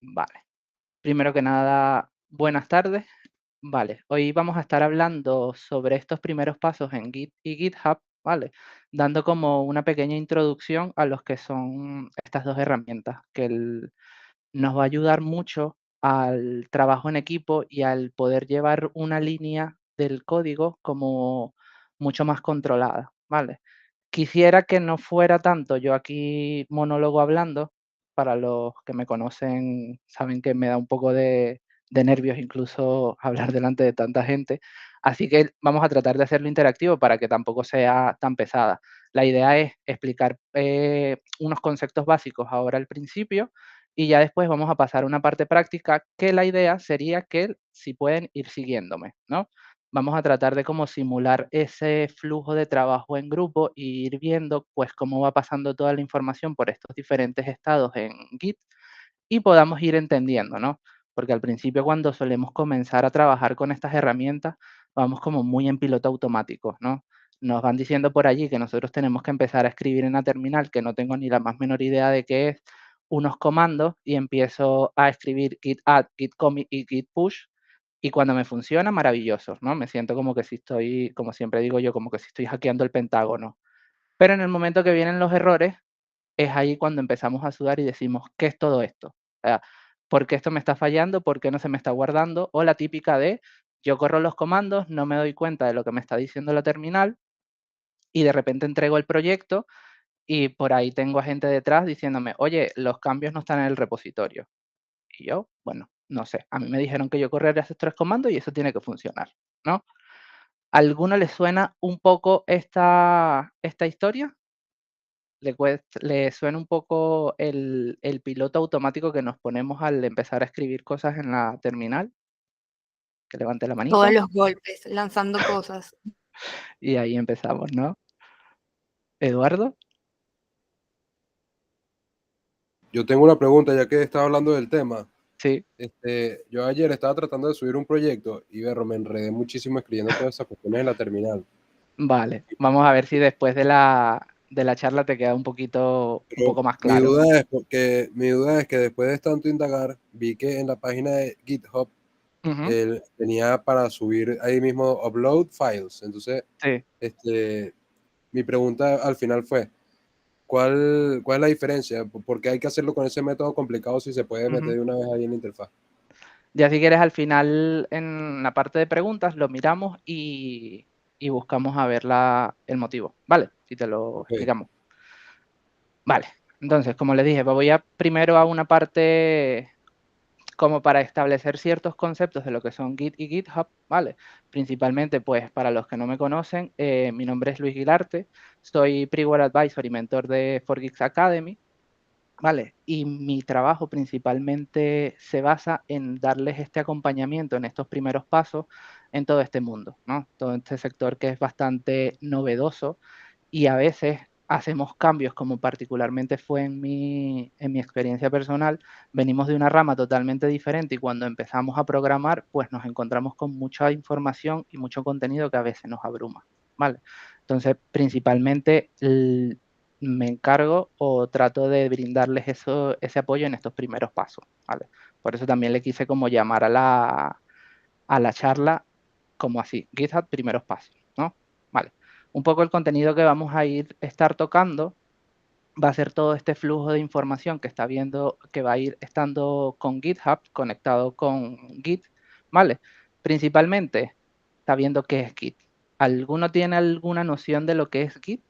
Vale. Primero que nada, buenas tardes. Vale, hoy vamos a estar hablando sobre estos primeros pasos en Git y GitHub, ¿vale? Dando como una pequeña introducción a los que son estas dos herramientas, que nos va a ayudar mucho al trabajo en equipo y al poder llevar una línea del código como mucho más controlada, ¿vale? Quisiera que no fuera tanto yo aquí monólogo hablando. Para los que me conocen saben que me da un poco de nervios incluso hablar delante de tanta gente, así que vamos a tratar de hacerlo interactivo para que tampoco sea tan pesada. La idea es explicar unos conceptos básicos ahora al principio y ya después vamos a pasar a una parte práctica que la idea sería que si pueden ir siguiéndome, ¿no? Vamos a tratar de como simular ese flujo de trabajo en grupo e ir viendo pues cómo va pasando toda la información por estos diferentes estados en Git y podamos ir entendiendo, ¿no? Porque al principio cuando solemos comenzar a trabajar con estas herramientas, vamos como muy en piloto automático, ¿no? Nos van diciendo por allí que nosotros tenemos que empezar a escribir en la terminal, que no tengo ni la más menor idea de qué es, unos comandos y empiezo a escribir git add, git commit y git push y cuando me funciona, maravilloso, ¿no? Me siento como que si estoy, como siempre digo yo, como que si estoy hackeando el Pentágono. Pero en el momento que vienen los errores, es ahí cuando empezamos a sudar y decimos, ¿qué es todo esto? O sea, ¿por qué esto me está fallando? ¿Por qué no se me está guardando? O la típica de, yo corro los comandos, no me doy cuenta de lo que me está diciendo la terminal y de repente entrego el proyecto y por ahí tengo a gente detrás diciéndome, oye, los cambios no están en el repositorio. Y yo, bueno, no sé, a mí me dijeron que yo corriera esos 3 comandos y eso tiene que funcionar, ¿no? ¿A alguno le suena un poco esta historia? ¿Le suena un poco el piloto automático que nos ponemos al empezar a escribir cosas en la terminal? Que levante la Todos manito los golpes, lanzando cosas. y ahí empezamos, ¿no? ¿Eduardo? Yo tengo una pregunta, ya que estaba hablando del tema. Sí, Yo ayer estaba tratando de subir un proyecto y me enredé muchísimo escribiendo todas esas cuestiones en la terminal. vale. Vamos a ver si después de la charla te queda un Pero poco más claro. mi duda es que después de tanto indagar, vi que en la página de GitHub Ujú, él tenía para subir ahí mismo upload files. Entonces, sí. mi pregunta al final fue, ¿cuál es la diferencia? ¿Por qué hay que hacerlo con ese método complicado si se puede meter Ujú. de una vez ahí en la interfaz? Ya si quieres al final en la parte de preguntas lo miramos y buscamos a ver el motivo, ¿vale? Si te lo Ok, explicamos. Vale, entonces, como les dije, voy a primero a una parte como para establecer ciertos conceptos de lo que son Git y GitHub, ¿vale? Principalmente, pues, para los que no me conocen, mi nombre es Luis Guilarte, soy Preware Advisor y mentor de 4Geeks Academy, ¿vale? Y mi trabajo principalmente se basa en darles este acompañamiento en estos primeros pasos en todo este mundo, ¿no? Todo este sector que es bastante novedoso y a veces hacemos cambios, como particularmente fue en mi experiencia personal, venimos de una rama totalmente diferente y cuando empezamos a programar, pues nos encontramos con mucha información y mucho contenido que a veces nos abruma, ¿vale? Entonces, principalmente me encargo o trato de brindarles ese apoyo en estos primeros pasos, ¿vale? Por eso también le quise como llamar a la charla como así, GitHub primeros pasos, ¿no? Vale. Un poco el contenido que vamos a estar tocando va a ser todo este flujo de información que está viendo, que va a ir estando con GitHub, conectado con Git, ¿vale? Principalmente, está viendo qué es Git. ¿Alguno tiene alguna noción de lo que es Git?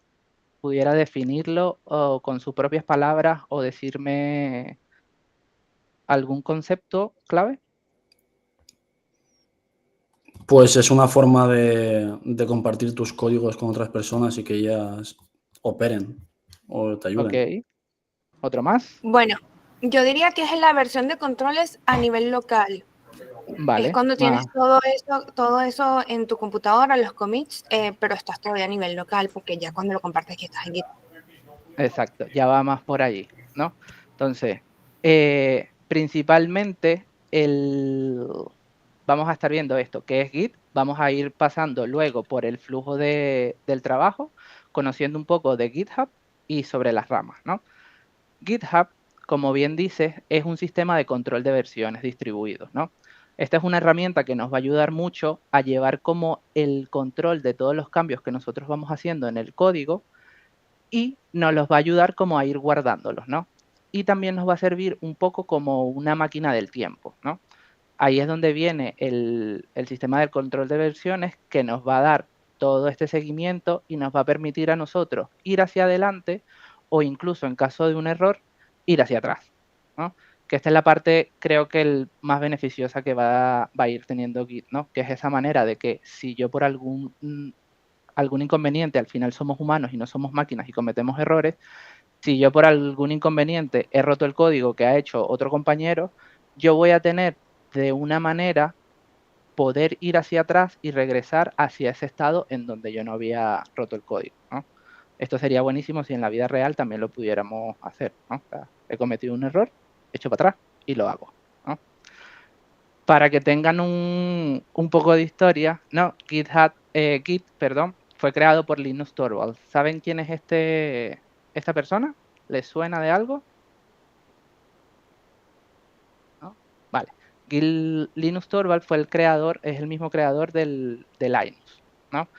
¿Pudiera definirlo o con sus propias palabras o decirme algún concepto clave? Pues es una forma de compartir tus códigos con otras personas y que ellas operen o te Ok. ayuden. ¿Otro más? Bueno, yo diría que es la versión de controles a nivel local. Es Vale. cuando tienes todo eso en tu computadora, los commits, pero estás todavía a nivel local, porque ya cuando lo compartes que estás en Git. Exacto, ya va más por allí, ¿no? Entonces, principalmente vamos a estar viendo esto, que es Git, vamos a ir pasando luego por el flujo del trabajo, conociendo un poco de GitHub y sobre las ramas, ¿no? GitHub como bien dices, es un sistema de control de versiones distribuidos, ¿no? Esta es una herramienta que nos va a ayudar mucho a llevar como el control de todos los cambios que nosotros vamos haciendo en el código y nos los va a ayudar como a ir guardándolos, ¿no? Y también nos va a servir un poco como una máquina del tiempo, ¿no? Ahí es donde viene el sistema del control de versiones que nos va a dar todo este seguimiento y nos va a permitir a nosotros ir hacia adelante o incluso en caso de un error, ir hacia atrás, ¿no? Que esta es la parte, creo que más beneficiosa que va a ir teniendo Git, ¿no? Que es esa manera de que si yo por algún inconveniente, al final somos humanos y no somos máquinas y cometemos errores, si yo por algún inconveniente he roto el código que ha hecho otro compañero, yo voy a tener de una manera poder ir hacia atrás y regresar hacia ese estado en donde yo no había roto el código, ¿no? Esto sería buenísimo si en la vida real también lo pudiéramos hacer, ¿no? O sea, he cometido un error, echo para atrás y lo hago, ¿no? Para que tengan un poco de historia, ¿no? Git, perdón, fue creado por Linus Torvalds. ¿Saben quién es esta persona? ¿Les suena de algo? ¿No? Vale. Linus Torvalds fue el creador, es el mismo creador de Linux, ¿no?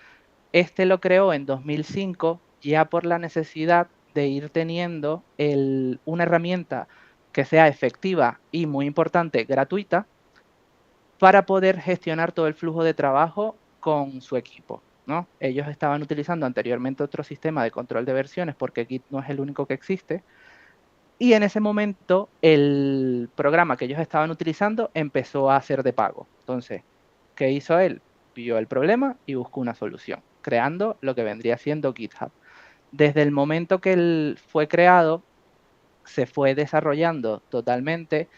Este lo creó en 2005 ya por la necesidad de ir teniendo una herramienta que sea efectiva y muy importante, gratuita, para poder gestionar todo el flujo de trabajo con su equipo, ¿no? Ellos estaban utilizando anteriormente otro sistema de control de versiones porque Git no es el único que existe. Y en ese momento el programa que ellos estaban utilizando empezó a ser de pago. Entonces, ¿qué hizo él? Vio el problema y buscó una solución, creando lo que vendría siendo GitHub. Desde el momento que él fue creado, se fue desarrollando totalmente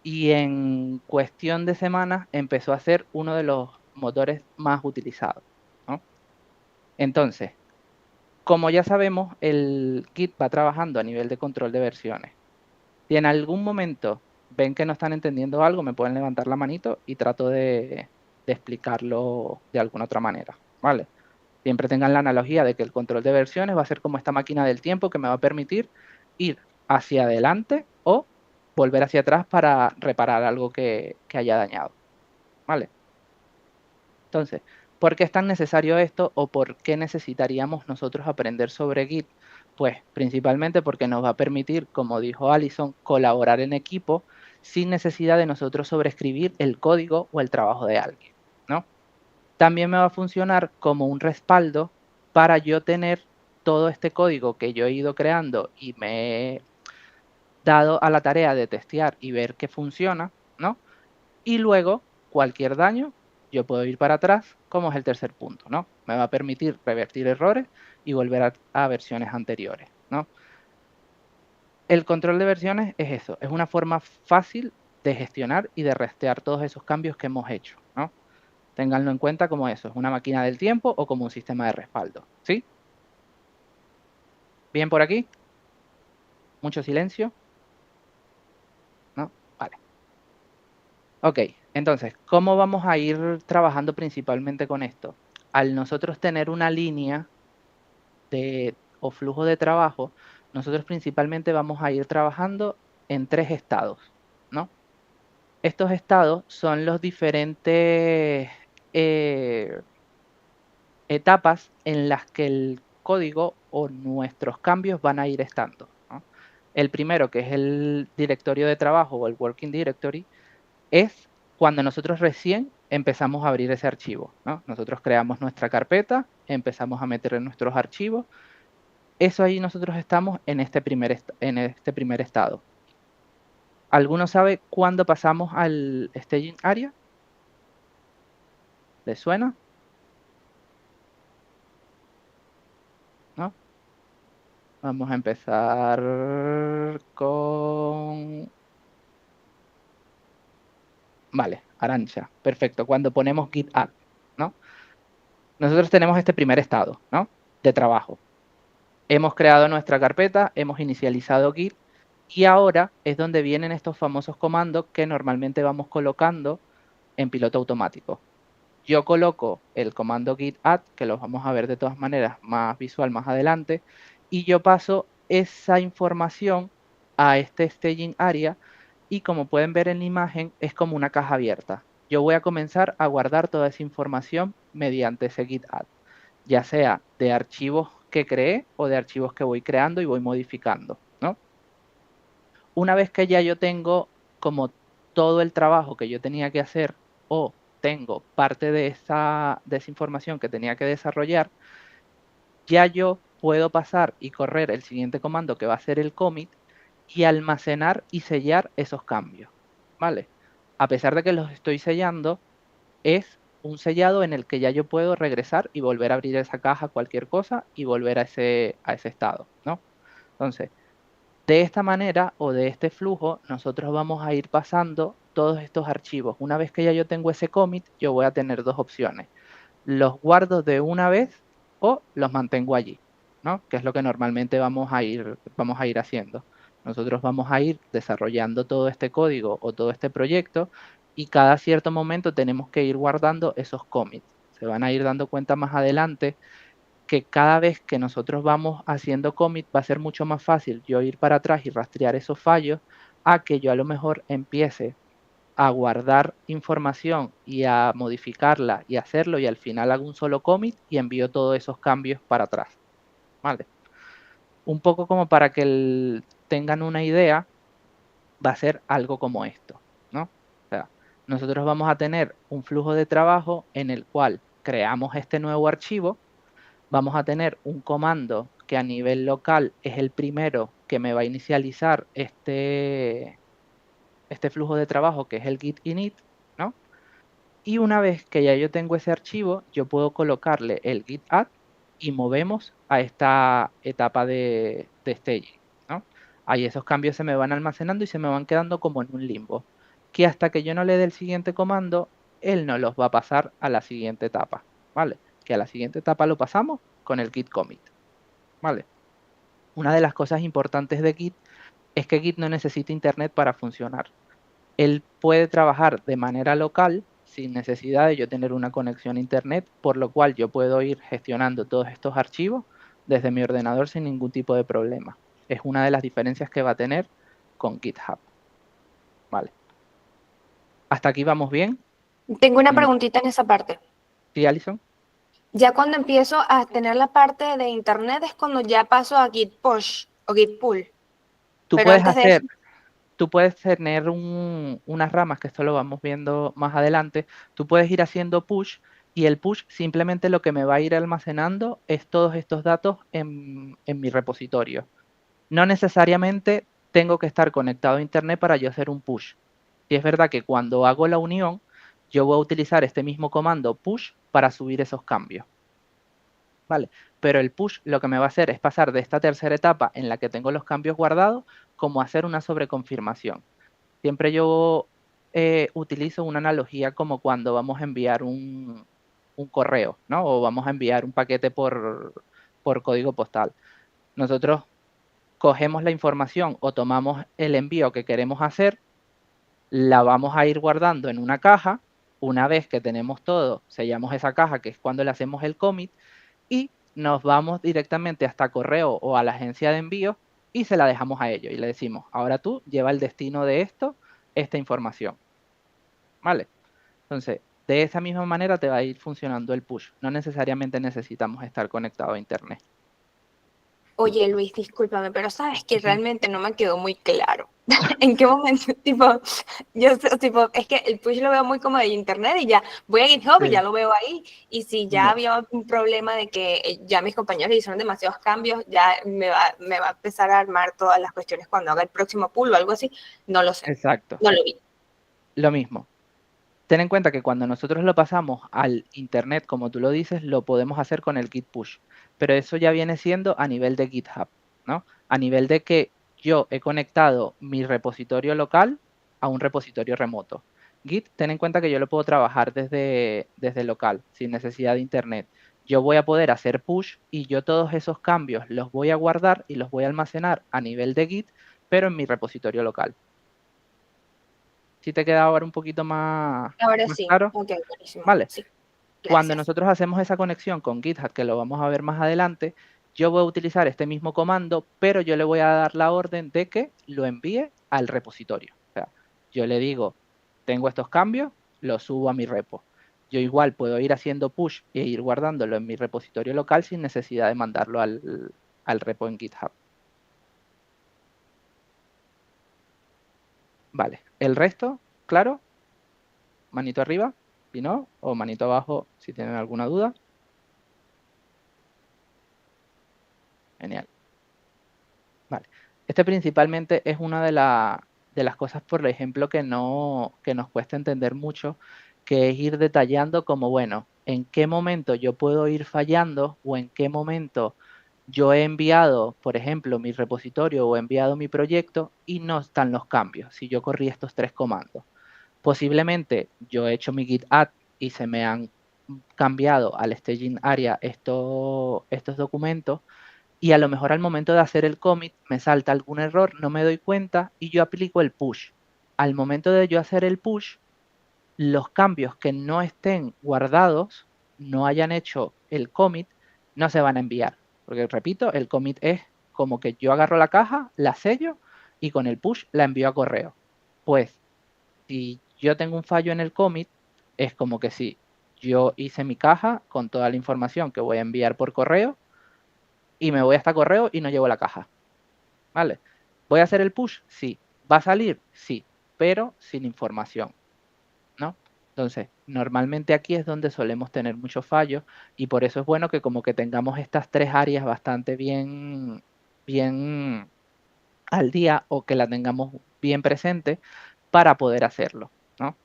y en cuestión de semanas empezó a ser uno de los motores más utilizados, ¿no? Entonces, como ya sabemos, el Git va trabajando a nivel de control de versiones. Si en algún momento ven que no están entendiendo algo, me pueden levantar la manito y trato de explicarlo de alguna otra manera, ¿vale? Siempre tengan la analogía de que el control de versiones va a ser como esta máquina del tiempo que me va a permitir ir hacia adelante o volver hacia atrás para reparar algo que haya dañado, ¿vale? Entonces, ¿por qué es tan necesario esto o por qué necesitaríamos nosotros aprender sobre Git? Pues principalmente porque nos va a permitir, como dijo Alison, colaborar en equipo sin necesidad de nosotros sobreescribir el código o el trabajo de alguien, ¿no? También me va a funcionar como un respaldo para yo tener todo este código que yo he ido creando y me he dado a la tarea de testear y ver que funciona, ¿no? Y luego, cualquier daño, yo puedo ir para atrás, como es el tercer punto, ¿no? Me va a permitir revertir errores y volver a versiones anteriores, ¿no? El control de versiones es eso, es una forma fácil de gestionar y de rastrear todos esos cambios que hemos hecho, ¿no? Ténganlo en cuenta como eso, es una máquina del tiempo o como un sistema de respaldo, ¿sí? ¿Bien por aquí? ¿Mucho silencio? ¿No? Vale. Ok, entonces, ¿cómo vamos a ir trabajando principalmente con esto? Al nosotros tener una línea o flujo de trabajo, nosotros principalmente vamos a ir trabajando en 3 estados, ¿no? Estos estados son los diferentes etapas en las que el código o nuestros cambios van a ir estando, ¿no? El primero, que es el directorio de trabajo o el working directory, es cuando nosotros recién empezamos a abrir ese archivo, ¿no? Nosotros creamos nuestra carpeta, empezamos a meter en nuestros archivos. Eso ahí nosotros estamos en este primer estado. ¿Alguno sabe cuándo pasamos al staging area? ¿Les suena? ¿No? Vamos a empezar con... Vale, Arancha. Perfecto. Cuando ponemos git add, ¿no? Nosotros tenemos este primer estado, ¿no? De trabajo. Hemos creado nuestra carpeta, hemos inicializado Git y ahora es donde vienen estos famosos comandos que normalmente vamos colocando en piloto automático. Yo coloco el comando git add, que lo vamos a ver de todas maneras más visual más adelante, y yo paso esa información a este staging area y como pueden ver en la imagen es como una caja abierta. Yo voy a comenzar a guardar toda esa información mediante ese git add, ya sea de archivos que creé o de archivos que voy creando y voy modificando, ¿no? Una vez que ya yo tengo como todo el trabajo que yo tenía que hacer o tengo parte de esa información que tenía que desarrollar, ya yo puedo pasar y correr el siguiente comando que va a ser el commit y almacenar y sellar esos cambios, ¿vale? A pesar de que los estoy sellando, es un sellado en el que ya yo puedo regresar y volver a abrir esa caja, cualquier cosa, y volver a ese estado, ¿no? Entonces, de esta manera o de este flujo, nosotros vamos a ir pasando todos estos archivos. Una vez que ya yo tengo ese commit, yo voy a tener dos opciones. Los guardo de una vez o los mantengo allí, ¿no? Que es lo que normalmente vamos a ir haciendo. Nosotros vamos a ir desarrollando todo este código o todo este proyecto y cada cierto momento tenemos que ir guardando esos commits. Se van a ir dando cuenta más adelante que cada vez que nosotros vamos haciendo commit va a ser mucho más fácil yo ir para atrás y rastrear esos fallos a que yo a lo mejor empiece a guardar información y a modificarla y hacerlo y al final hago un solo commit y envío todos esos cambios para atrás, ¿vale? Un poco como para que tengan una idea, va a ser algo como esto, ¿no? O sea, nosotros vamos a tener un flujo de trabajo en el cual creamos este nuevo archivo, vamos a tener un comando que a nivel local es el primero que me va a inicializar este flujo de trabajo que es el git init, ¿no? Y una vez que ya yo tengo ese archivo, yo puedo colocarle el git add y movemos a esta etapa de staging, ¿no? Ahí esos cambios se me van almacenando y se me van quedando como en un limbo, que hasta que yo no le dé el siguiente comando, él no los va a pasar a la siguiente etapa, ¿vale? Que a la siguiente etapa lo pasamos con el git commit, ¿vale? Una de las cosas importantes de Git es que Git no necesita internet para funcionar. Él puede trabajar de manera local sin necesidad de yo tener una conexión a internet, por lo cual yo puedo ir gestionando todos estos archivos desde mi ordenador sin ningún tipo de problema. Es una de las diferencias que va a tener con GitHub. Vale. ¿Hasta aquí vamos bien? Tengo una preguntita en esa parte. ¿Sí, Alison? Ya cuando empiezo a tener la parte de internet es cuando ya paso a Git push o Git pull. Tú Pero puedes antes de eso, tú puedes tener unas ramas, que esto lo vamos viendo más adelante, tú puedes ir haciendo push y el push simplemente lo que me va a ir almacenando es todos estos datos en mi repositorio. No necesariamente tengo que estar conectado a internet para yo hacer un push. Y es verdad que cuando hago la unión, yo voy a utilizar este mismo comando push para subir esos cambios. ¿Vale? Pero el push lo que me va a hacer es pasar de esta tercera etapa en la que tengo los cambios guardados como hacer una sobreconfirmación. Siempre yo utilizo una analogía como cuando vamos a enviar un correo, ¿no? O vamos a enviar un paquete por código postal. Nosotros cogemos la información o tomamos el envío que queremos hacer, la vamos a ir guardando en una caja. Una vez que tenemos todo, sellamos esa caja, que es cuando le hacemos el commit, y nos vamos directamente hasta correo o a la agencia de envío y se la dejamos a ellos y le decimos, ahora tú lleva el destino de esta información, ¿vale? Entonces, de esa misma manera te va a ir funcionando el push. No necesariamente necesitamos estar conectados a internet. oye Luis, discúlpame, pero sabes que realmente no me quedó muy claro. ¿En qué momento? Tipo, es que el push lo veo muy como de internet y ya voy a GitHub y Sí. ya lo veo ahí. Y si ya No. había un problema de que ya mis compañeros le hicieron demasiados cambios, ya me va a empezar a armar todas las cuestiones cuando haga el próximo pull o algo así. No lo sé. Exacto. No lo vi. Lo mismo. Ten en cuenta que cuando nosotros lo pasamos al internet, como tú lo dices, lo podemos hacer con el git push, pero eso ya viene siendo a nivel de GitHub, ¿no? A nivel de que yo he conectado mi repositorio local a un repositorio remoto. Git, ten en cuenta que yo lo puedo trabajar desde local, sin necesidad de internet. Yo voy a poder hacer push y yo todos esos cambios los voy a guardar y los voy a almacenar a nivel de Git, pero en mi repositorio local. ¿Sí te queda ahora un poquito más Ahora sí. claro? Ok, buenísimo. Vale. Sí. Cuando Gracias. nosotros hacemos esa conexión con GitHub, que lo vamos a ver más adelante, yo voy a utilizar este mismo comando, pero yo le voy a dar la orden de que lo envíe al repositorio. O sea, yo le digo, tengo estos cambios, los subo a mi repo. Yo igual puedo ir haciendo push e ir guardándolo en mi repositorio local sin necesidad de mandarlo al repo en GitHub. Vale, el resto, claro, manito arriba, si no, o manito abajo si tienen alguna duda. Genial. Vale. Este principalmente es una de las cosas, por ejemplo, que nos cuesta entender mucho, que es ir detallando como, bueno, en qué momento yo puedo ir fallando o en qué momento yo he enviado, por ejemplo, mi repositorio o he enviado mi proyecto y no están los cambios, si yo corrí estos 3 comandos. Posiblemente yo he hecho mi git add y se me han cambiado al staging area estos documentos, y a lo mejor al momento de hacer el commit me salta algún error, no me doy cuenta y yo aplico el push. Al momento de yo hacer el push, los cambios que no estén guardados, no hayan hecho el commit, no se van a enviar. Porque repito, el commit es como que yo agarro la caja, la sello y con el push la envío a correo. Pues si yo tengo un fallo en el commit, es como que si yo hice mi caja con toda la información que voy a enviar por correo y me voy hasta correo y no llevo la caja. ¿Vale? ¿Voy a hacer el push? Sí. ¿Va a salir? Sí, pero sin información, ¿no? Entonces, normalmente aquí es donde solemos tener muchos fallos y por eso es bueno que como que tengamos estas 3 áreas bastante bien al día o que la tengamos bien presente para poder hacerlo, ¿no?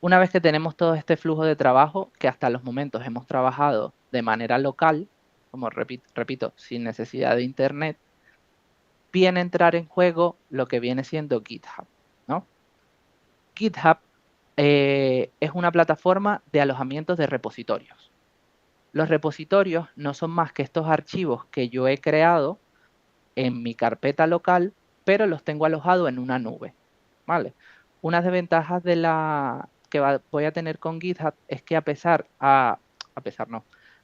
Una vez que tenemos todo este flujo de trabajo, que hasta los momentos hemos trabajado de manera local, como repito, sin necesidad de internet, viene a entrar en juego lo que viene siendo GitHub, ¿no? GitHub es una plataforma de alojamientos de repositorios. Los repositorios no son más que estos archivos que yo he creado en mi carpeta local, pero los tengo alojados en una nube, ¿vale? Unas desventajas que voy a tener con GitHub es que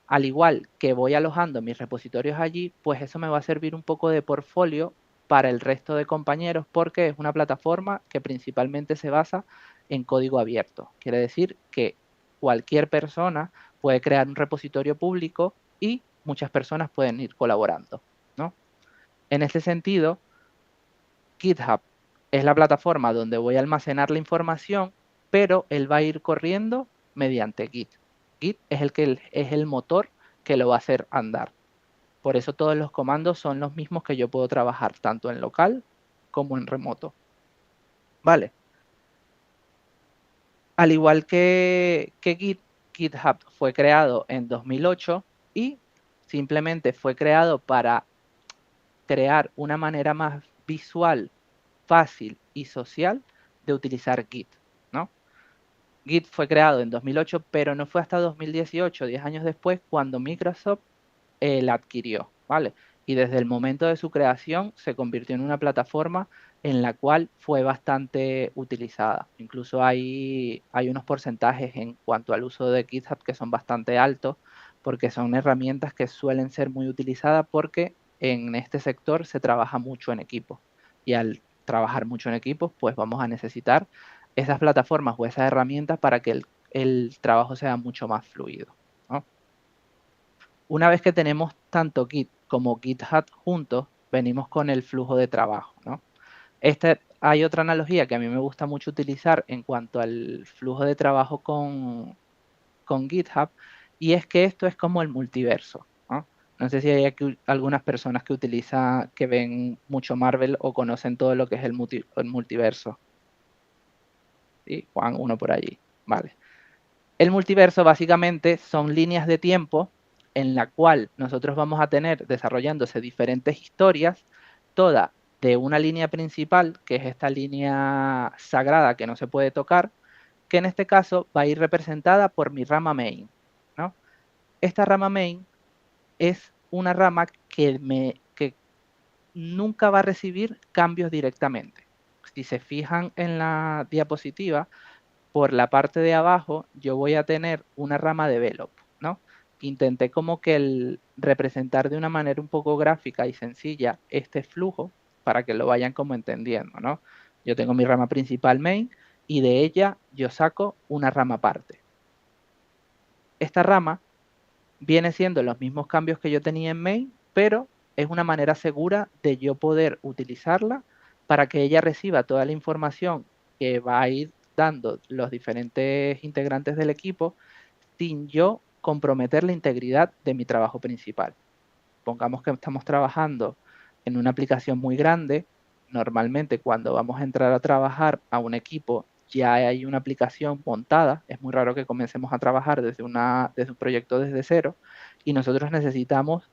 al igual que voy alojando mis repositorios allí, pues eso me va a servir un poco de portfolio para el resto de compañeros porque es una plataforma que principalmente se basa en código abierto. Quiere decir que cualquier persona puede crear un repositorio público y muchas personas pueden ir colaborando, ¿no? En ese sentido, GitHub es la plataforma donde voy a almacenar la información, pero él va a ir corriendo mediante Git. Git es es el motor que lo va a hacer andar. Por eso todos los comandos son los mismos que yo puedo trabajar tanto en local como en remoto. Vale. Al igual que GitHub fue creado en 2008 y simplemente fue creado para crear una manera más visual, fácil y social de utilizar Git, ¿no? Git fue creado en 2008, pero no fue hasta 2018, 10 años después, cuando Microsoft la adquirió, ¿vale? Y desde el momento de su creación se convirtió en una plataforma en la cual fue bastante utilizada. Incluso hay unos porcentajes en cuanto al uso de GitHub que son bastante altos, porque son herramientas que suelen ser muy utilizadas porque en este sector se trabaja mucho en equipo. Y al trabajar mucho en equipo, pues vamos a necesitar esas plataformas o esas herramientas para que el trabajo sea mucho más fluido, ¿no? Una vez que tenemos tanto Git como GitHub juntos, venimos con el flujo de trabajo, ¿no? Hay otra analogía que a mí me gusta mucho utilizar en cuanto al flujo de trabajo con GitHub, y es que esto es como el multiverso, ¿no? No sé si hay aquí algunas personas que ven mucho Marvel o conocen todo lo que es el multiverso. ¿Sí? Juan, uno por allí. Vale. El multiverso básicamente son líneas de tiempo en la cual nosotros vamos a tener desarrollándose diferentes historias, toda de una línea principal, que es esta línea sagrada que no se puede tocar, que en este caso va a ir representada por mi rama main, ¿no? Esta rama main es una rama que nunca va a recibir cambios directamente. Si se fijan en la diapositiva, por la parte de abajo yo voy a tener una rama develop, ¿no? intenté como que representar de una manera un poco gráfica y sencilla este flujo para que lo vayan como entendiendo, ¿no? Yo tengo mi rama principal main y de ella yo saco una rama aparte. Esta rama viene siendo los mismos cambios que yo tenía en main, pero es una manera segura de yo poder utilizarla para que ella reciba toda la información que va a ir dando los diferentes integrantes del equipo sin yo comprometer la integridad de mi trabajo principal. Pongamos que estamos trabajando en una aplicación muy grande. Normalmente cuando vamos a entrar a trabajar a un equipo ya hay una aplicación montada. Es muy raro que comencemos a trabajar desde un proyecto desde cero y nosotros necesitamos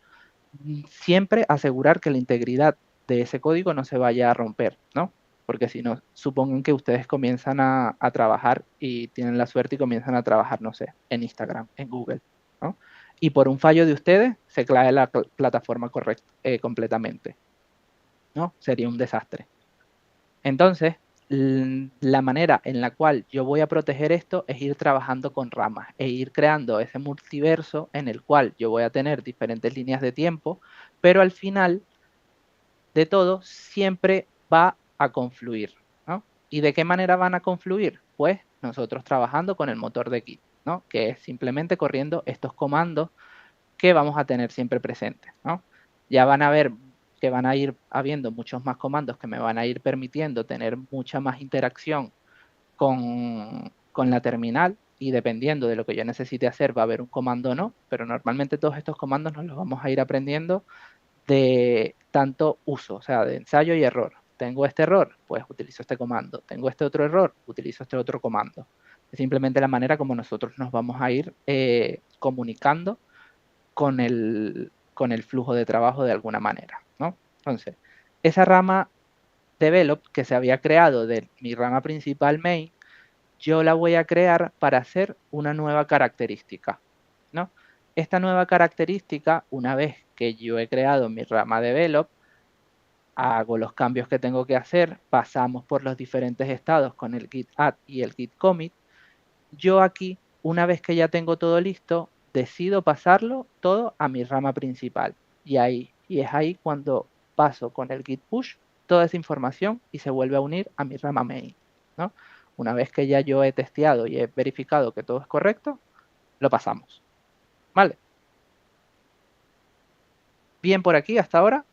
siempre asegurar que la integridad de ese código no se vaya a romper, ¿no? Porque si no, supongan que ustedes comienzan a trabajar y tienen la suerte y comienzan a trabajar, no sé, en Instagram, en Google, ¿no? Y por un fallo de ustedes se cae la plataforma completamente, ¿no? Sería un desastre. Entonces, la manera en la cual yo voy a proteger esto es ir trabajando con ramas e ir creando ese multiverso en el cual yo voy a tener diferentes líneas de tiempo, pero al final de todo siempre va a confluir, ¿no? ¿Y de qué manera van a confluir? Pues nosotros trabajando con el motor de Git, ¿no? Que es simplemente corriendo estos comandos que vamos a tener siempre presentes, ¿no? Ya van a ver que van a ir habiendo muchos más comandos que me van a ir permitiendo tener mucha más interacción con la terminal y dependiendo de lo que yo necesite hacer va a haber un comando o no, pero normalmente todos estos comandos nos los vamos a ir aprendiendo de tanto uso, o sea, de ensayo y error. Tengo este error, pues utilizo este comando. Tengo este otro error, utilizo este otro comando. Es simplemente la manera como nosotros nos vamos a ir comunicando con el flujo de trabajo de alguna manera, ¿no? Entonces, esa rama develop que se había creado de mi rama principal main, yo la voy a crear para hacer una nueva característica, ¿no? Esta nueva característica, una vez que yo he creado mi rama develop, hago los cambios que tengo que hacer, pasamos por los diferentes estados con el git add y el git commit. Yo aquí, una vez que ya tengo todo listo, decido pasarlo todo a mi rama principal. Y es ahí cuando paso con el git push toda esa información y se vuelve a unir a mi rama main, ¿no? Una vez que ya yo he testeado y he verificado que todo es correcto, lo pasamos. ¿Vale? ¿Bien por aquí hasta ahora?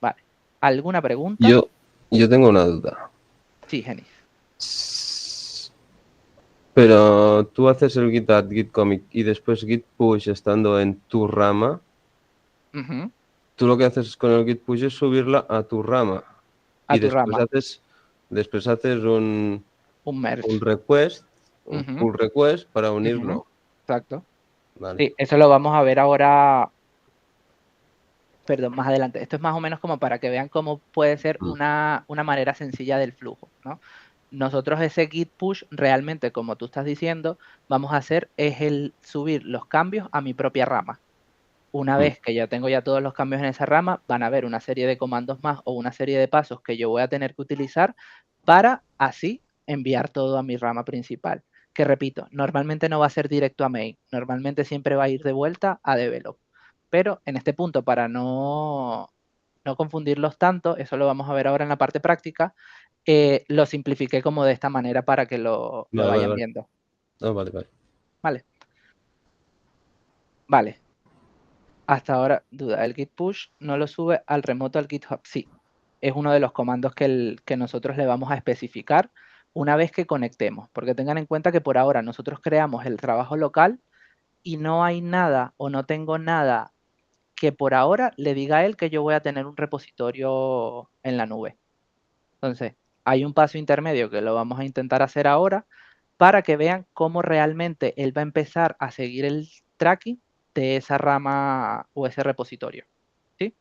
Vale. ¿Alguna pregunta? Yo tengo una duda. Sí, Genis. Pero tú haces el git add, git commit y después git push estando en tu rama. Ujú. Tú lo que haces con el git push es subirla a tu rama. A Y tu después rama. después haces un merge. request, un Ujú, pull request para ujú. unirlo. Exacto. Vale. Sí, eso lo vamos a ver ahora, perdón, más adelante. Esto es más o menos como para que vean cómo puede ser una manera sencilla del flujo, ¿no? Nosotros ese git push realmente, como tú estás diciendo, vamos a hacer es el subir los cambios a mi propia rama. Una vez que ya tengo ya todos los cambios en esa rama, van a haber una serie de comandos más o una serie de pasos que yo voy a tener que utilizar para así enviar todo a mi rama principal. Que repito, normalmente no va a ser directo a main, normalmente siempre va a ir de vuelta a develop. Pero en este punto, para no confundirlos tanto, eso lo vamos a ver ahora en la parte práctica, lo simplifiqué como de esta manera para que lo vayan Vale. viendo. Oh, vale. Vale. Hasta ahora, duda, el git push no lo sube al remoto al GitHub. Sí, es uno de los comandos que nosotros le vamos a especificar una vez que conectemos, porque tengan en cuenta que por ahora nosotros creamos el trabajo local y no hay nada o no tengo nada que por ahora le diga a él que yo voy a tener un repositorio en la nube. Entonces, hay un paso intermedio que lo vamos a intentar hacer ahora para que vean cómo realmente él va a empezar a seguir el tracking de esa rama o ese repositorio. ¿Sí?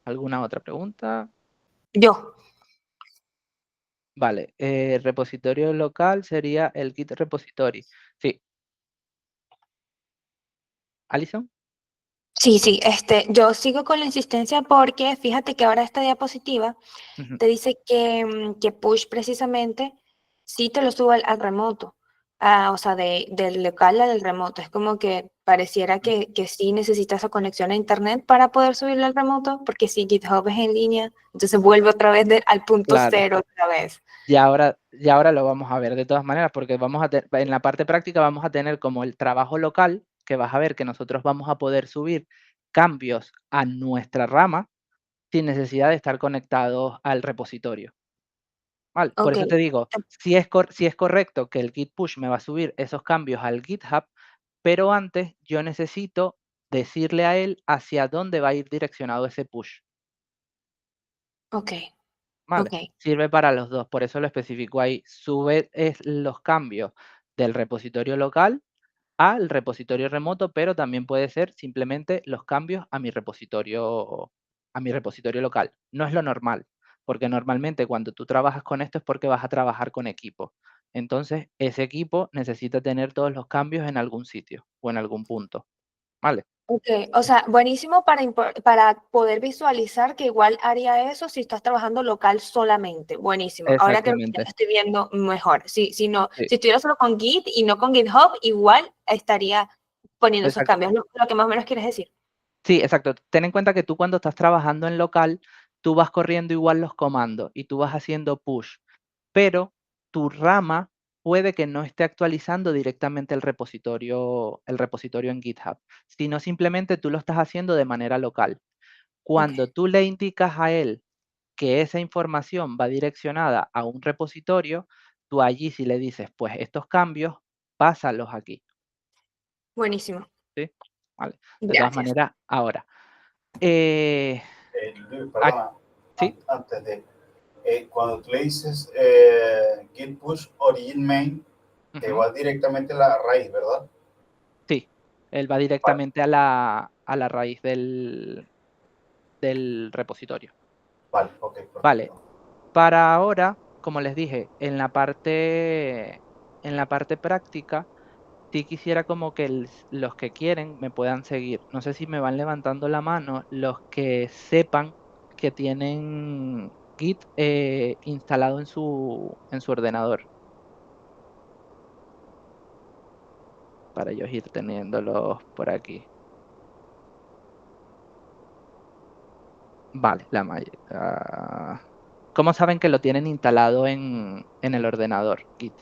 ¿Alguna otra pregunta? Yo. Vale, repositorio local sería el Git repository. Sí. ¿Alison? Sí, yo sigo con la insistencia porque fíjate que ahora esta diapositiva Ujú, te dice que push precisamente sí te lo sube al remoto. O sea, del local al remoto. Es como que pareciera que sí necesita esa conexión a internet para poder subirlo al remoto, porque si GitHub es en línea, entonces vuelve otra vez al punto Claro. cero otra vez. Y ahora lo vamos a ver de todas maneras, porque en la parte práctica vamos a tener como el trabajo local, que vas a ver que nosotros vamos a poder subir cambios a nuestra rama sin necesidad de estar conectados al repositorio. ¿Vale? Por Ok, eso te digo, si es correcto que el git push me va a subir esos cambios al GitHub, pero antes yo necesito decirle a él hacia dónde va a ir direccionado ese push. ok, ¿Vale? ok. Sirve para los dos, por eso lo especifico ahí. Sube los cambios del repositorio local al repositorio remoto, pero también puede ser simplemente los cambios a mi repositorio local. No es lo normal, porque normalmente cuando tú trabajas con esto es porque vas a trabajar con equipo. Entonces, ese equipo necesita tener todos los cambios en algún sitio o en algún punto. ¿Vale? Ok, o sea, buenísimo para poder visualizar que igual haría eso si estás trabajando local solamente. Buenísimo. Ahora creo que ya lo Exactamente. estoy viendo mejor. Si Sí, estuviera solo con Git y no con GitHub, igual estaría poniendo esos exacto. cambios. Lo que más o menos quieres decir. Sí, exacto. Ten en cuenta que tú cuando estás trabajando en local, tú vas corriendo igual los comandos y tú vas haciendo push, pero tu rama puede que no esté actualizando directamente el repositorio en GitHub, sino simplemente tú lo estás haciendo de manera local. Ok, Cuando tú le indicas a él que esa información va direccionada a un repositorio, tú allí sí le dices, pues estos cambios, pásalos aquí, buenísimo. ¿sí? Vale. De todas Gracias. maneras, ahora, eh, Luis, ac- perdona, sí, antes de, cuando tú le dices git push origin main, te ujú, va directamente a la raíz, ¿verdad? sí, él va Vale, directamente a la raíz del repositorio. vale, ok, Vale, perfecto. para ahora, como les dije, en la parte práctica, sí quisiera como que los que quieren me puedan seguir. No sé si me van levantando la mano los que sepan que tienen Git instalado en su ordenador, para ellos ir teniéndolos por aquí. Vale, ¿cómo saben que lo tienen instalado en el ordenador, Git?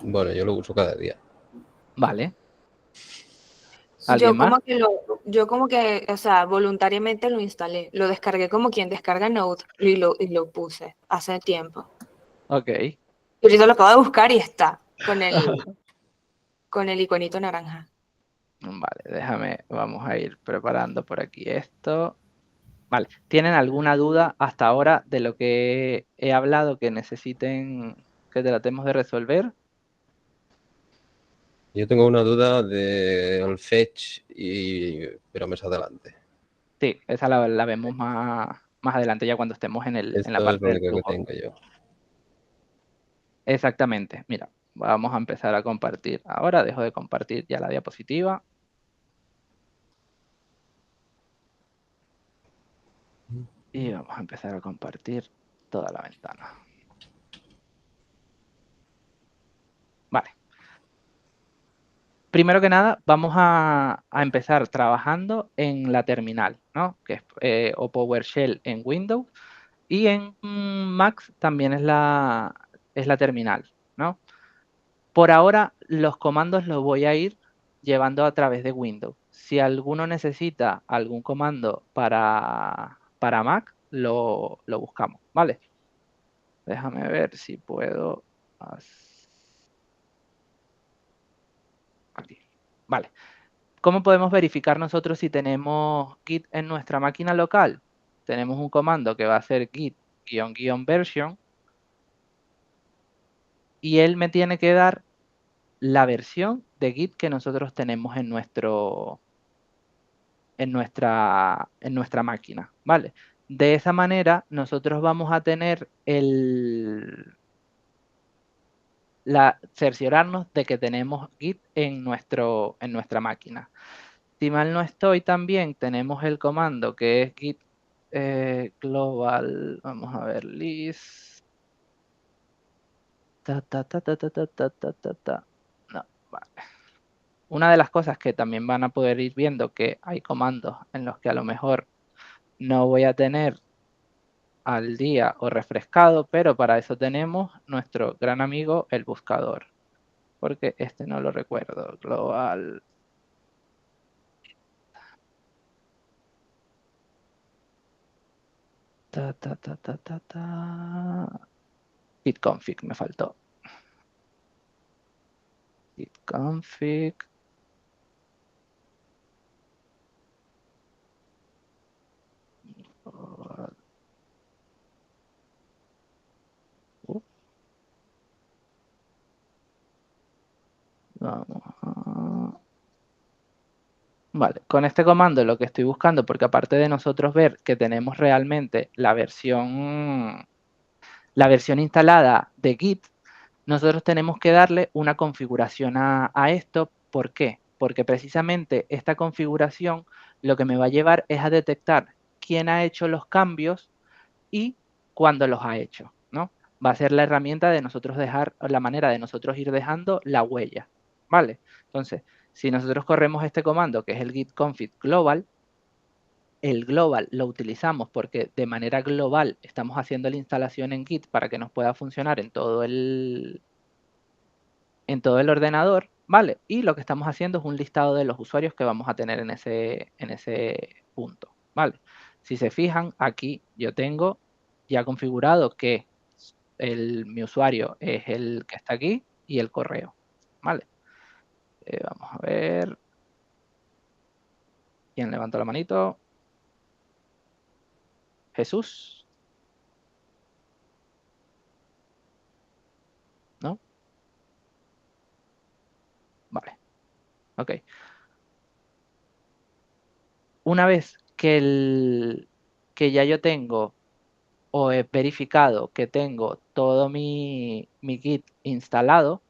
Bueno, yo lo uso cada día. Vale, ¿alguien más? Yo como que, o sea, voluntariamente lo instalé. Lo descargué como quien descarga Node y lo puse hace tiempo. Ok. Y ahorita lo acabo de buscar y está con el iconito naranja. Vale, vamos a ir preparando por aquí esto. Vale, ¿tienen alguna duda hasta ahora de lo que he hablado que necesiten que tratemos de resolver? Yo tengo una duda del fetch, pero más adelante. Sí, esa la vemos más adelante ya cuando estemos en la Esto es parte lo del único que flujo. tengo yo. Exactamente, mira, vamos a empezar a compartir. Ahora dejo de compartir ya la diapositiva. Y vamos a empezar a compartir toda la ventana. Vale. Primero que nada, vamos a empezar trabajando en la terminal, ¿no? Que es o PowerShell en Windows y en Mac también es la terminal, ¿no? Por ahora, los comandos los voy a ir llevando a través de Windows. Si alguno necesita algún comando para Mac, lo buscamos, ¿vale? Déjame ver si puedo. Aquí. Vale. ¿Cómo podemos verificar nosotros si tenemos Git en nuestra máquina local? Tenemos un comando que va a ser git-version y él me tiene que dar la versión de Git que nosotros tenemos en nuestra máquina, ¿vale? De esa manera, nosotros vamos a tener cerciorarnos de que tenemos Git en nuestra máquina. Si mal no estoy, también tenemos el comando que es git global, vamos a ver, list. No, vale. Una de las cosas que también van a poder ir viendo que hay comandos en los que a lo mejor no voy a tener al día o refrescado, pero para eso tenemos nuestro gran amigo el buscador, porque este no lo recuerdo, global. Git config me faltó. Git config. Vamos a... Vale, con este comando lo que estoy buscando, porque aparte de nosotros ver que tenemos realmente la versión instalada de Git, nosotros tenemos que darle una configuración a esto. ¿Por qué? Porque precisamente esta configuración lo que me va a llevar es a detectar quién ha hecho los cambios y cuándo los ha hecho, ¿no? Va a ser la herramienta de nosotros dejar, la manera de nosotros ir dejando la huella, ¿vale? Entonces, si nosotros corremos este comando, que es el git config global, el global lo utilizamos porque de manera global estamos haciendo la instalación en Git para que nos pueda funcionar en todo el ordenador, ¿vale? Y lo que estamos haciendo es un listado de los usuarios que vamos a tener en ese punto, ¿vale? Si se fijan, aquí yo tengo ya configurado que mi usuario es el que está aquí y el correo, ¿vale? Vamos a ver. ¿Quién levantó la manito? Jesús. ¿No? Vale. Ok. Una vez que ya yo tengo o he verificado que tengo todo mi Git instalado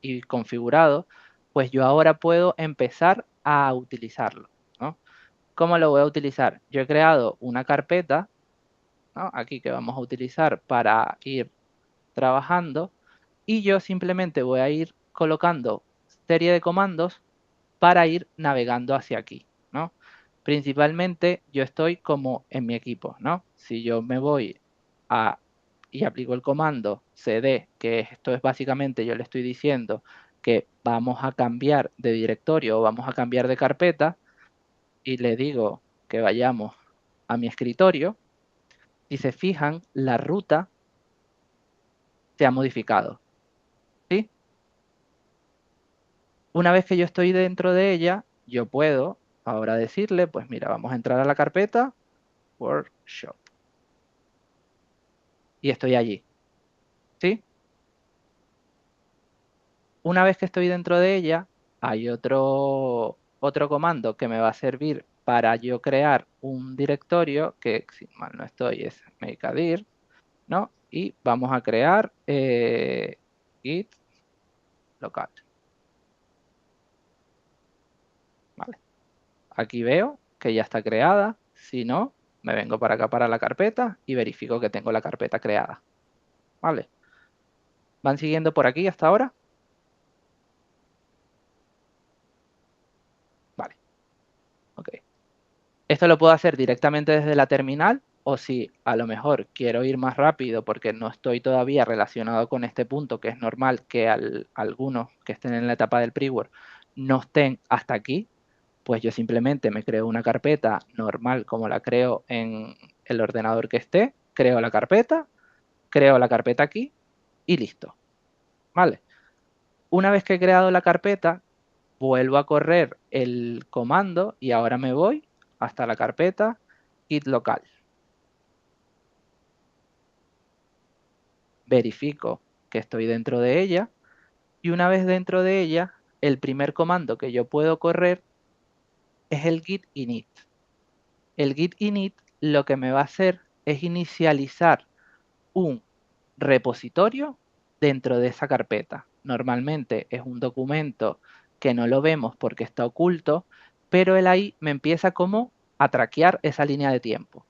y configurado, pues yo ahora puedo empezar a utilizarlo, ¿no? ¿Cómo lo voy a utilizar? Yo he creado una carpeta, ¿no? Aquí que vamos a utilizar para ir trabajando y yo simplemente voy a ir colocando serie de comandos para ir navegando hacia aquí, ¿no? Principalmente yo estoy como en mi equipo, ¿no? Si yo me voy y aplico el comando cd, que esto es básicamente, yo le estoy diciendo que vamos a cambiar de directorio o vamos a cambiar de carpeta y le digo que vayamos a mi escritorio, si se fijan, la ruta se ha modificado, ¿sí? Una vez que yo estoy dentro de ella, yo puedo ahora decirle, pues mira, vamos a entrar a la carpeta workshop. Y estoy allí, ¿sí? Una vez que estoy dentro de ella, hay otro comando que me va a servir para yo crear un directorio, que si mal no estoy es makeadir, ¿no? Y vamos a crear git local. Vale. Aquí veo que ya está creada. Si no, me vengo para acá para la carpeta y verifico que tengo la carpeta creada. ¿Vale? ¿Van siguiendo por aquí hasta ahora? Vale. Ok. Esto lo puedo hacer directamente desde la terminal o si a lo mejor quiero ir más rápido porque no estoy todavía relacionado con este punto, que es normal que algunos que estén en la etapa del pre-work no estén hasta aquí, pues yo simplemente me creo una carpeta normal como la creo en el ordenador que esté, creo la carpeta aquí y listo. ¿Vale? Una vez que he creado la carpeta, vuelvo a correr el comando y ahora me voy hasta la carpeta git local. Verifico que estoy dentro de ella y una vez dentro de ella, el primer comando que yo puedo correr es el git init. El git init lo que me va a hacer es inicializar un repositorio dentro de esa carpeta. Normalmente es un documento que no lo vemos porque está oculto, pero él ahí me empieza como a traquear esa línea de tiempo.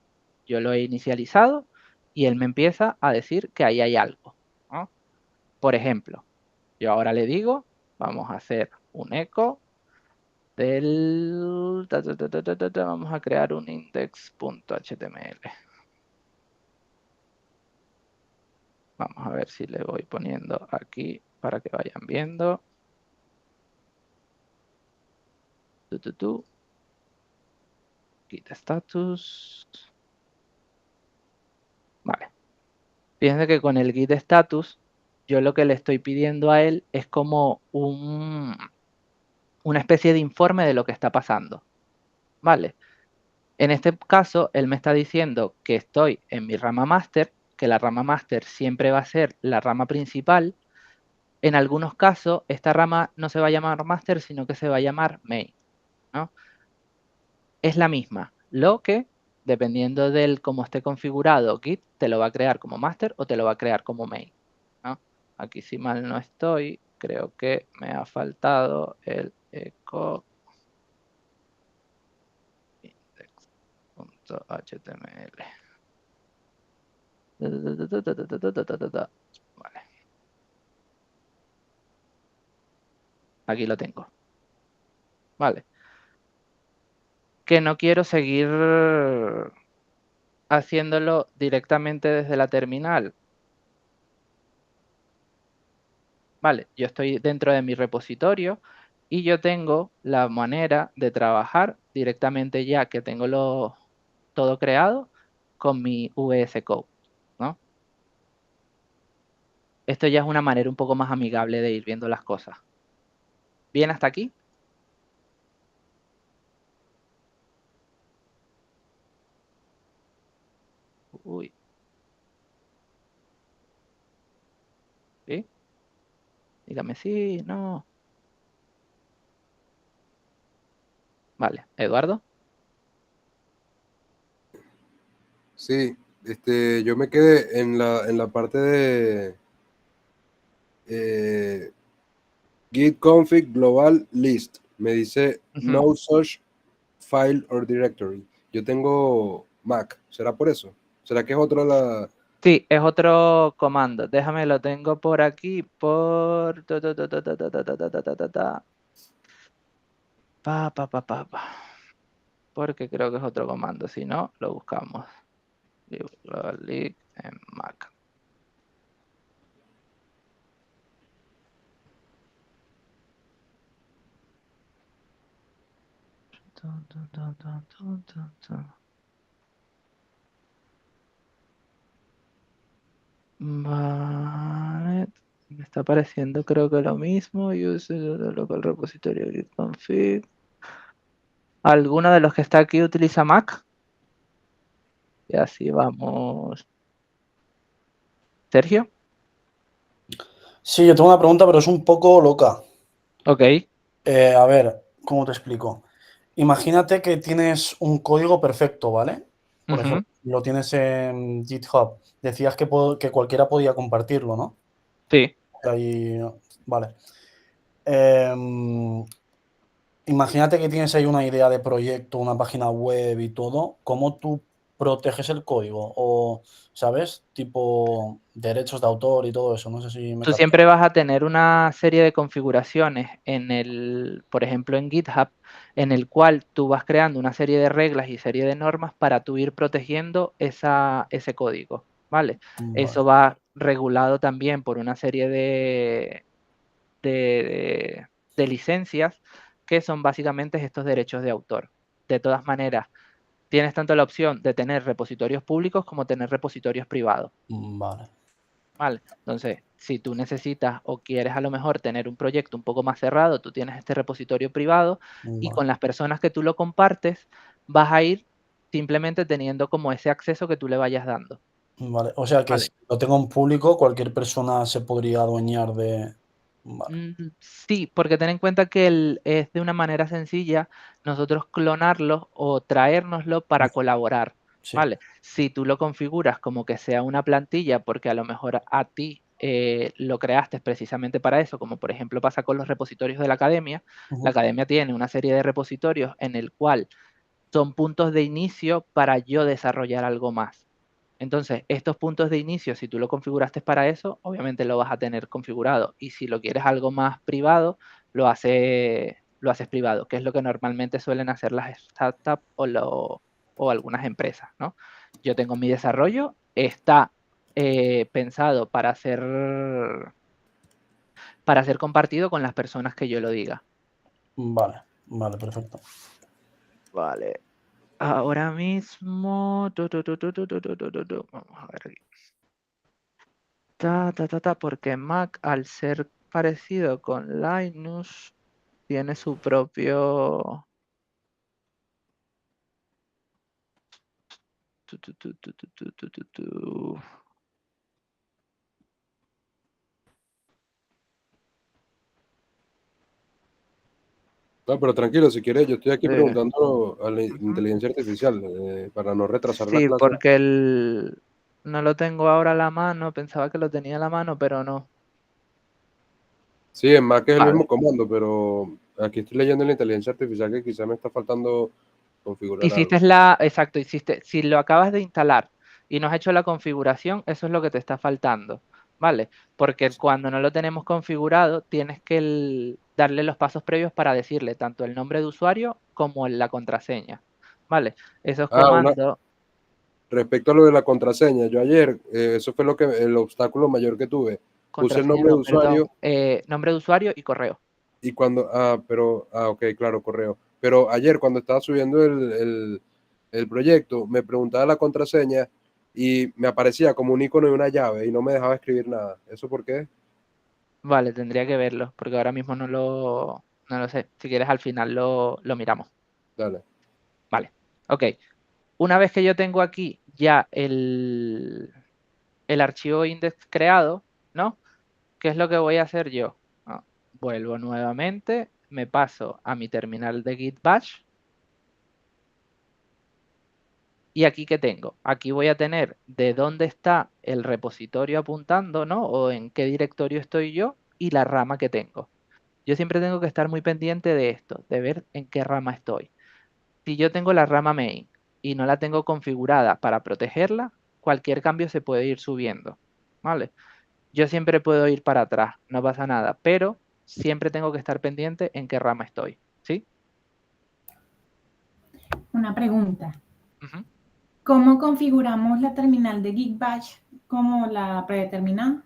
Yo lo he inicializado y él me empieza a decir que ahí hay algo, ¿no? Por ejemplo, yo ahora le digo, vamos a hacer un eco del... vamos a crear un index.html. Vamos a ver si le voy poniendo aquí para que vayan viendo. Git status. Vale. Fíjense que con el git status, yo lo que le estoy pidiendo a él es como una especie de informe de lo que está pasando. Vale. En este caso, él me está diciendo que estoy en mi rama master, que la rama master siempre va a ser la rama principal. En algunos casos, esta rama no se va a llamar master, sino que se va a llamar main, ¿no? Es la misma, lo que, dependiendo del cómo esté configurado Git, te lo va a crear como master o te lo va a crear como main, ¿no? Aquí, si mal no estoy, creo que me ha faltado el echo index.html. Vale. Aquí lo tengo. Vale. Que no quiero seguir haciéndolo directamente desde la terminal. Vale, yo estoy dentro de mi repositorio y yo tengo la manera de trabajar directamente ya que tengo todo creado con mi VS Code, ¿no? Esto ya es una manera un poco más amigable de ir viendo las cosas. ¿Bien hasta aquí? Uy. ¿Sí? Dígame sí, no. Vale, Eduardo. Sí, yo me quedé en la parte de git config global list. Me dice no such file or directory. Yo tengo Mac. ¿Será por eso? ¿Será que es otra la...? Sí, es otro comando. Déjame, lo tengo por aquí, por... Porque creo que es otro comando. Si no, lo buscamos. Libglobal en Mac. Vale. Me está apareciendo creo que lo mismo. Use local repository git config. ¿Alguno de los que está aquí utiliza Mac? Y así vamos. ¿Sergio? Sí, yo tengo una pregunta, pero es un poco loca. Ok. A ver, ¿cómo te explico? Imagínate que tienes un código perfecto, ¿vale? Por Ujú. ejemplo, lo tienes en GitHub. Decías que cualquiera podía compartirlo, ¿no? Sí. Ahí, vale. Imagínate que tienes ahí una idea de proyecto, una página web y todo. ¿Cómo tú proteges el código? O, ¿sabes? Tipo derechos de autor y todo eso. No sé si me Tú captas. siempre vas a tener una serie de configuraciones por ejemplo, en GitHub, en el cual tú vas creando una serie de reglas y serie de normas para tú ir protegiendo ese código, ¿vale? Vale. Eso va regulado también por una serie de licencias que son básicamente estos derechos de autor. De todas maneras, tienes tanto la opción de tener repositorios públicos como tener repositorios privados. Vale. Vale, entonces, si tú necesitas o quieres a lo mejor tener un proyecto un poco más cerrado, tú tienes este repositorio privado y Vale. con las personas que tú lo compartes, vas a ir simplemente teniendo como ese acceso que tú le vayas dando. Vale. O sea que Vale. si lo tengo en público, cualquier persona se podría adueñar de. Vale. Sí, porque ten en cuenta que es de una manera sencilla nosotros clonarlo o traérnoslo para colaborar, Sí. ¿vale? Si tú lo configuras como que sea una plantilla, porque a lo mejor a ti lo creaste precisamente para eso, como por ejemplo pasa con los repositorios de la Ujú. academia tiene una serie de repositorios en el cual son puntos de inicio para yo desarrollar algo más. Entonces, estos puntos de inicio, si tú lo configuraste para eso, obviamente lo vas a tener configurado. Y si lo quieres algo más privado, lo haces privado, que es lo que normalmente suelen hacer las startups o algunas empresas, ¿no? Yo tengo mi desarrollo, está pensado para ser compartido con las personas que yo lo diga. Vale, vale, perfecto. Vale. Ahora mismo. Vamos a ver aquí. Porque Mac, al ser parecido con Linux, tiene su propio. No, pero tranquilo, si quieres, yo estoy aquí Sí. preguntando a la Ujú. inteligencia artificial para no retrasar la Sí, clase. porque no lo tengo ahora a la mano, pensaba que lo tenía a la mano, pero no. Sí, en Mac es el Vale. mismo comando, pero aquí estoy leyendo en la inteligencia artificial que quizá me está faltando configurar algo. Exacto, si lo acabas de instalar y no has hecho la configuración, eso es lo que te está faltando, ¿vale? Porque cuando no lo tenemos configurado, tienes que darle los pasos previos para decirle tanto el nombre de usuario como la contraseña, ¿vale? Esos comandos, Respecto a lo de la contraseña, yo ayer, eso fue el obstáculo mayor que tuve. Puse el contraseña nombre de no, perdón, usuario nombre de usuario y correo. y ok, claro, correo. Pero ayer cuando estaba subiendo el proyecto, me preguntaba la contraseña y me aparecía como un icono de una llave y no me dejaba escribir nada. ¿Eso por qué? Vale, tendría que verlo, porque ahora mismo no lo sé. Si quieres, al final lo miramos. Dale. Vale, ok. Una vez que yo tengo aquí ya el archivo index creado, ¿no? ¿Qué es lo que voy a hacer yo? Vuelvo nuevamente, me paso a mi terminal de Git Bash. ¿Y aquí qué tengo? Aquí voy a tener de dónde está el repositorio apuntando, ¿no? O en qué directorio estoy yo y la rama que tengo. Yo siempre tengo que estar muy pendiente de esto, de ver en qué rama estoy. Si yo tengo la rama main y no la tengo configurada para protegerla, cualquier cambio se puede ir subiendo, ¿vale? Yo siempre puedo ir para atrás, no pasa nada, pero siempre tengo que estar pendiente en qué rama estoy, ¿sí? Una pregunta. Ujú. ¿Cómo configuramos la terminal de Git Bash como la predeterminada?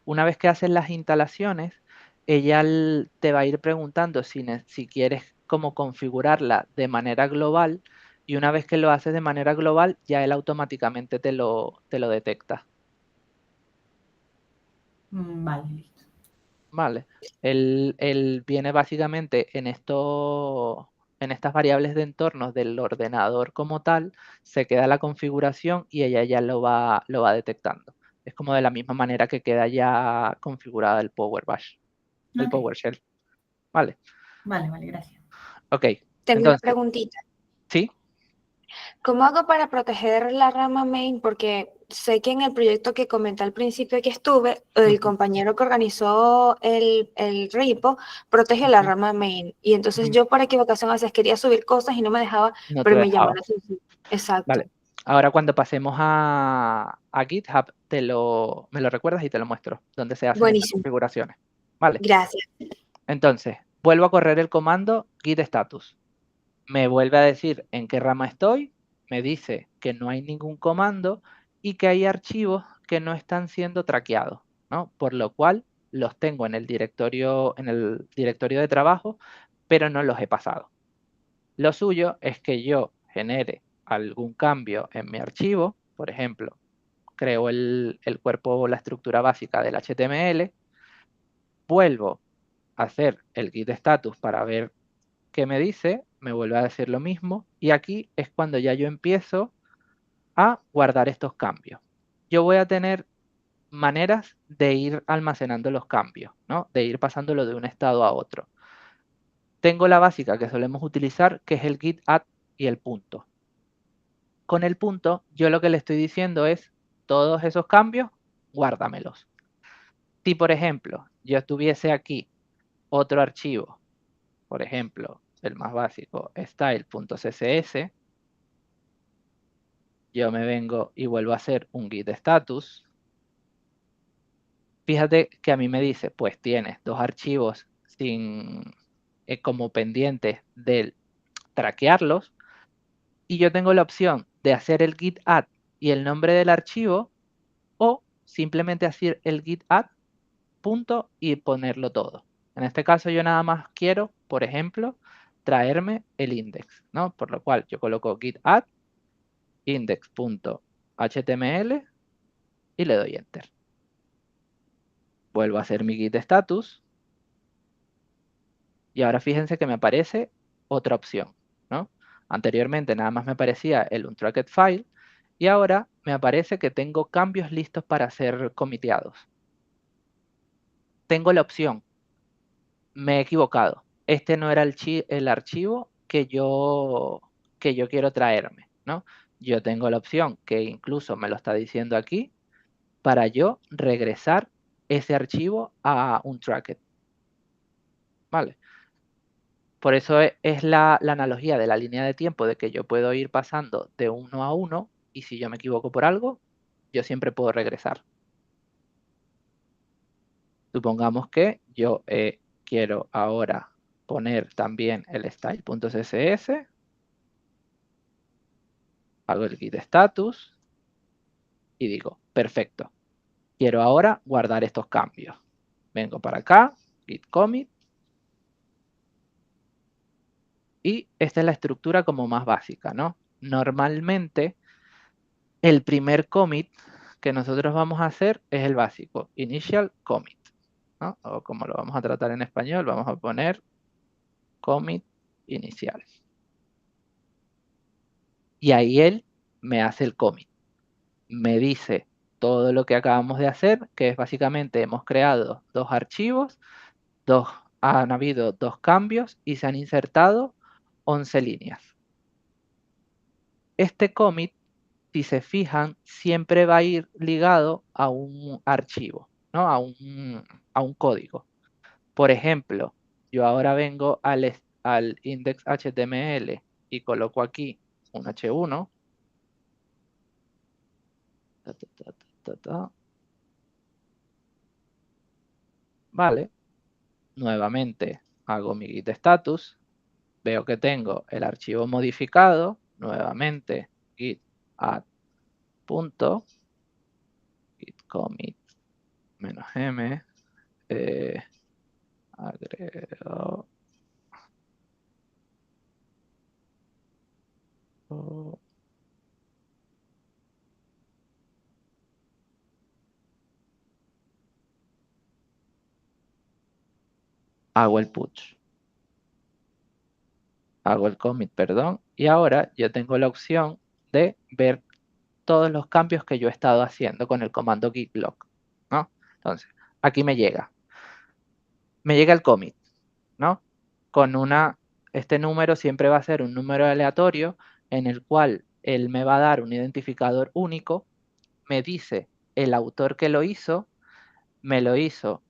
Una vez que haces las instalaciones, ella te va a ir preguntando si quieres cómo configurarla de manera global y una vez que lo haces de manera global, ya él automáticamente te lo detecta. Vale, listo. Vale. Él viene básicamente en estas variables de entornos del ordenador como tal, se queda la configuración y ella ya lo va detectando. Es como de la misma manera que queda ya configurada el Power Bash, el Ok. PowerShell. Vale. Vale, gracias. Ok. Tengo una Entonces, preguntita. ¿sí? ¿Cómo hago para proteger la rama main? Porque sé que en el proyecto que comenté al principio que estuve, el Ujú, compañero que organizó el repo protege la ujú, rama main. Y entonces ujú. yo por equivocación a veces quería subir cosas y no me dejaba, No te pero me llamó dejaba. la atención. Exacto. Vale. Ahora cuando pasemos a GitHub, me lo recuerdas y te lo muestro, donde se hacen estas Buenísimo. configuraciones. Vale. Gracias. Entonces, vuelvo a correr el comando git status. Me vuelve a decir en qué rama estoy, me dice que no hay ningún comando y que hay archivos que no están siendo traqueados, ¿no? Por lo cual los tengo en el directorio de trabajo, pero no los he pasado. Lo suyo es que yo genere algún cambio en mi archivo, por ejemplo, creo el cuerpo o la estructura básica del HTML, vuelvo a hacer el git status para ver qué me dice, me vuelve a decir lo mismo y aquí es cuando ya yo empiezo a guardar estos cambios. Yo voy a tener maneras de ir almacenando los cambios, ¿no? De ir pasándolo de un estado a otro. Tengo la básica que solemos utilizar, que es el git add y el punto. Con el punto, yo lo que le estoy diciendo es, todos esos cambios, guárdamelos. Si, por ejemplo, yo tuviese aquí otro archivo, por ejemplo, el más básico, style.css. Yo me vengo y vuelvo a hacer un git status. Fíjate que a mí me dice, pues tienes 2 archivos como pendientes del traquearlos, y yo tengo la opción de hacer el git add y el nombre del archivo, o simplemente hacer el git add, punto, y ponerlo todo. En este caso yo nada más quiero, por ejemplo, traerme el index, ¿no? Por lo cual yo coloco git add index.html y le doy enter. Vuelvo a hacer mi git status. Y ahora fíjense que me aparece otra opción, ¿no? Anteriormente nada más me aparecía el untracked file, y ahora me aparece que tengo cambios listos para ser comiteados. Tengo la opción, me he equivocado. Este no era el archivo que yo quiero traerme, ¿no? Yo tengo la opción, que incluso me lo está diciendo aquí, para yo regresar ese archivo a untracked. ¿Vale? Por eso es la analogía de la línea de tiempo, de que yo puedo ir pasando de uno a uno, y si yo me equivoco por algo, yo siempre puedo regresar. Supongamos que yo quiero ahora poner también el style.css, hago el git status y digo, perfecto, quiero ahora guardar estos cambios. Vengo para acá, git commit, y esta es la estructura como más básica, ¿no? Normalmente el primer commit que nosotros vamos a hacer es el básico, initial commit, ¿no? O como lo vamos a tratar en español, vamos a poner commit inicial. Y ahí él me hace el commit. Me dice todo lo que acabamos de hacer, que es básicamente hemos creado 2 archivos, han habido 2 cambios y se han insertado 11 líneas. Este commit, si se fijan, siempre va a ir ligado a un archivo, ¿no? A un código. Por ejemplo, yo ahora vengo al index.html y coloco aquí un h1. Vale. Nuevamente hago mi git status. Veo que tengo el archivo modificado. Nuevamente git add punto git commit -m agrego hago el push, hago el commit, perdón, y ahora yo tengo la opción de ver todos los cambios que yo he estado haciendo con el comando git log, ¿no? Entonces, aquí me llega el commit, ¿no? Este número siempre va a ser un número aleatorio en el cual él me va a dar un identificador único, me dice el autor que lo hizo, me lo hizo,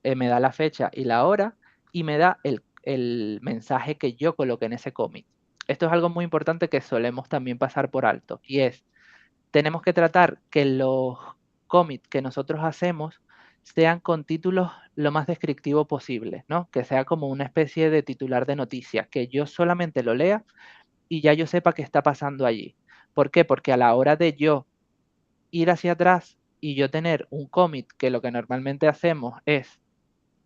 me da la fecha y la hora, y me da el mensaje que yo coloqué en ese commit. Esto es algo muy importante que solemos también pasar por alto, y es, tenemos que tratar que los commits que nosotros hacemos sean con títulos lo más descriptivo posible, ¿no? Que sea como una especie de titular de noticias, que yo solamente lo lea y ya yo sepa qué está pasando allí. ¿Por qué? Porque a la hora de yo ir hacia atrás y yo tener un commit, que lo que normalmente hacemos es,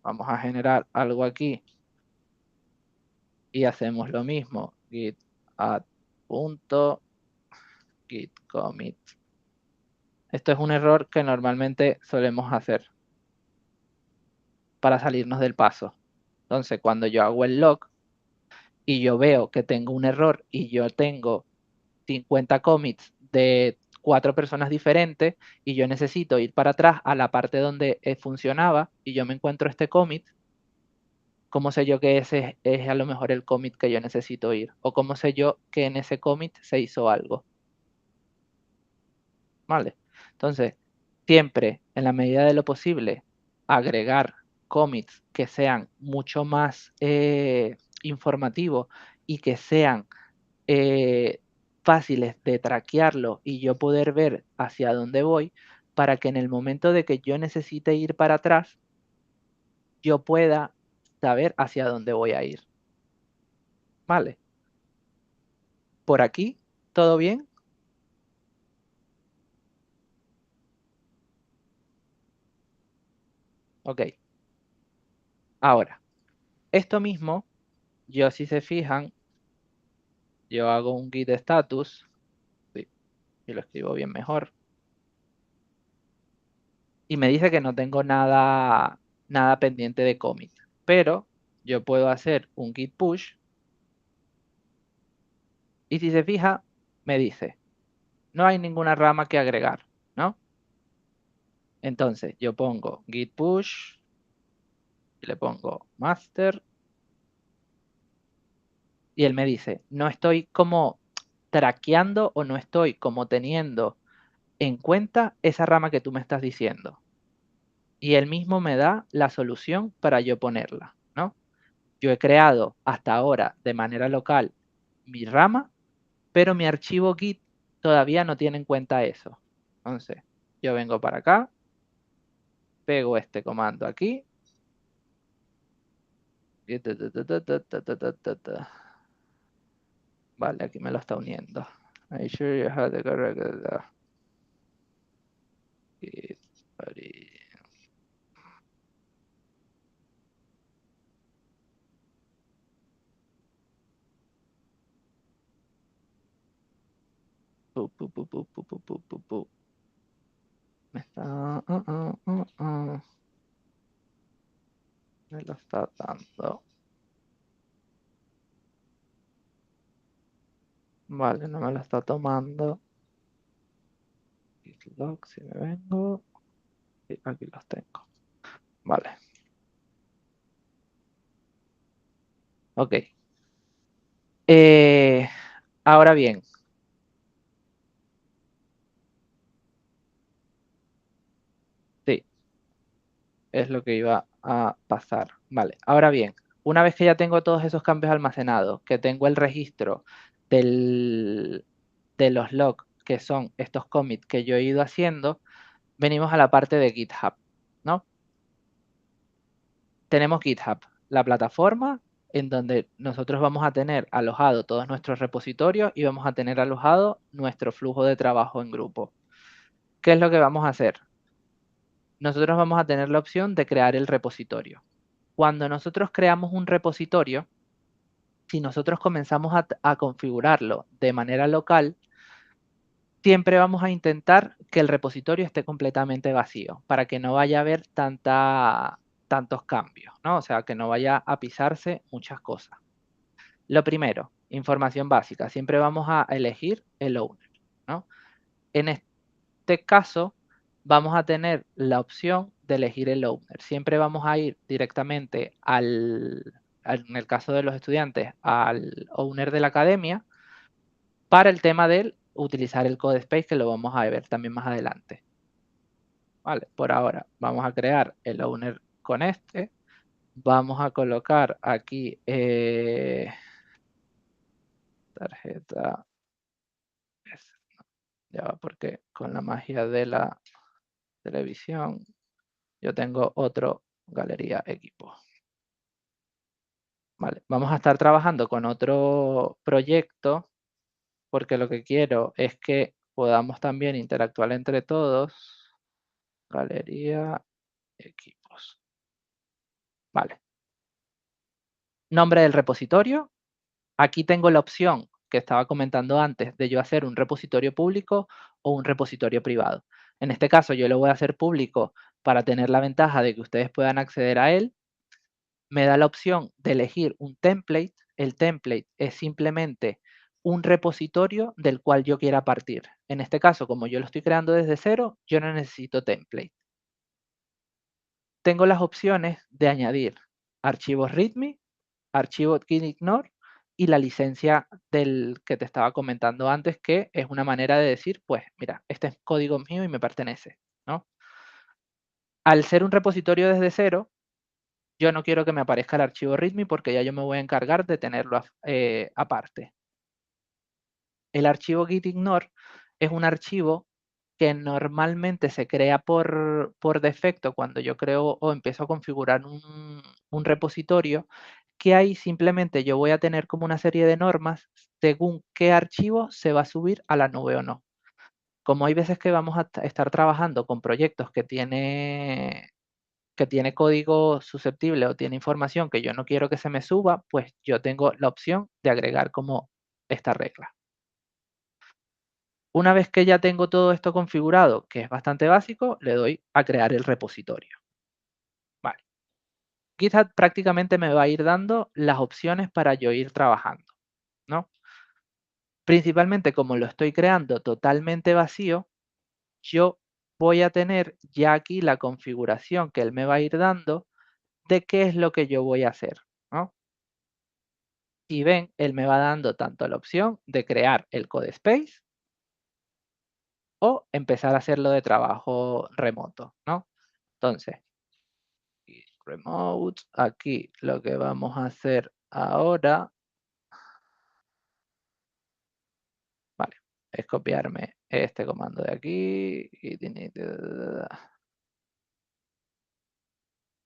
vamos a generar algo aquí y hacemos lo mismo, git add punto git commit. Esto es un error que normalmente solemos hacer para salirnos del paso. Entonces, cuando yo hago el log y yo veo que tengo un error y yo tengo 50 commits de 4 personas diferentes y yo necesito ir para atrás a la parte donde funcionaba y yo me encuentro este commit, ¿cómo sé yo que ese es a lo mejor el commit que yo necesito ir? ¿O cómo sé yo que en ese commit se hizo algo? ¿Vale? Entonces, siempre, en la medida de lo posible, agregar commits que sean mucho más informativos y que sean fáciles de traquearlo y yo poder ver hacia dónde voy, para que en el momento de que yo necesite ir para atrás, yo pueda saber hacia dónde voy a ir. ¿Vale? Por aquí, ¿todo bien? Ok. Ahora, esto mismo, yo si se fijan, yo hago un git status, sí, y lo escribo bien mejor, y me dice que no tengo nada pendiente de commit, pero yo puedo hacer un git push, y si se fija, me dice, no hay ninguna rama que agregar, ¿no? Entonces, yo pongo git push, y le pongo master, y él me dice, no estoy como traqueando o no estoy como teniendo en cuenta esa rama que tú me estás diciendo. Y él mismo me da la solución para yo ponerla, ¿no? Yo he creado hasta ahora de manera local mi rama, pero mi archivo Git todavía no tiene en cuenta eso. Entonces, yo vengo para acá, pego este comando aquí. Vale, aquí me lo está uniendo. Make sure you have the correct Git body. Me está... me lo está dando. Vale, no me lo está tomando. Log, si me vengo. Y aquí los tengo. Vale. Ok. Ahora bien. Sí. Es lo que iba a pasar. Vale. Ahora bien. Una vez que ya tengo todos esos cambios almacenados, que tengo el registro de los logs, que son estos commits que yo he ido haciendo, venimos a la parte de GitHub, ¿no? Tenemos GitHub, la plataforma en donde nosotros vamos a tener alojado todos nuestros repositorios y vamos a tener alojado nuestro flujo de trabajo en grupo. ¿Qué es lo que vamos a hacer? Nosotros vamos a tener la opción de crear el repositorio. Cuando nosotros creamos un repositorio, si nosotros comenzamos a configurarlo de manera local, siempre vamos a intentar que el repositorio esté completamente vacío para que no vaya a haber tantos cambios, ¿no? O sea, que no vaya a pisarse muchas cosas. Lo primero, información básica. Siempre vamos a elegir el owner, ¿no? En este caso, vamos a tener la opción de elegir el owner. Siempre vamos a ir directamente en el caso de los estudiantes, al owner de la academia para el tema de utilizar el CodeSpace, que lo vamos a ver también más adelante. Vale, por ahora vamos a crear el owner con este. Vamos a colocar aquí tarjeta. Ya va, porque con la magia de la televisión yo tengo otro galería equipo. Vale, vamos a estar trabajando con otro proyecto porque lo que quiero es que podamos también interactuar entre todos. Galería equipos. Vale. Nombre del repositorio. Aquí tengo la opción que estaba comentando antes de yo hacer un repositorio público o un repositorio privado. En este caso yo lo voy a hacer público para tener la ventaja de que ustedes puedan acceder a él. Me da la opción de elegir un template. El template es simplemente un repositorio del cual yo quiera partir. En este caso, como yo lo estoy creando desde cero, yo no necesito template. Tengo las opciones de añadir archivos README, archivo gitignore y la licencia del que te estaba comentando antes, que es una manera de decir, pues mira, este es código mío y me pertenece, ¿no? Al ser un repositorio desde cero, yo no quiero que me aparezca el archivo README porque ya yo me voy a encargar de tenerlo aparte. El archivo gitignore es un archivo que normalmente se crea por defecto cuando yo creo o empiezo a configurar un repositorio, que ahí simplemente yo voy a tener como una serie de normas según qué archivo se va a subir a la nube o no. Como hay veces que vamos a estar trabajando con proyectos que tiene código susceptible o tiene información que yo no quiero que se me suba, pues yo tengo la opción de agregar como esta regla. Una vez que ya tengo todo esto configurado, que es bastante básico, le doy a crear el repositorio. Vale. GitHub prácticamente me va a ir dando las opciones para yo ir trabajando, ¿no? Principalmente como lo estoy creando totalmente vacío, yo voy a tener ya aquí la configuración que él me va a ir dando de qué es lo que yo voy a hacer, ¿no? Y ven, él me va dando tanto la opción de crear el Codespace o empezar a hacerlo de trabajo remoto, ¿no? Entonces, remote, aquí lo que vamos a hacer ahora, vale, es copiarme este comando de aquí y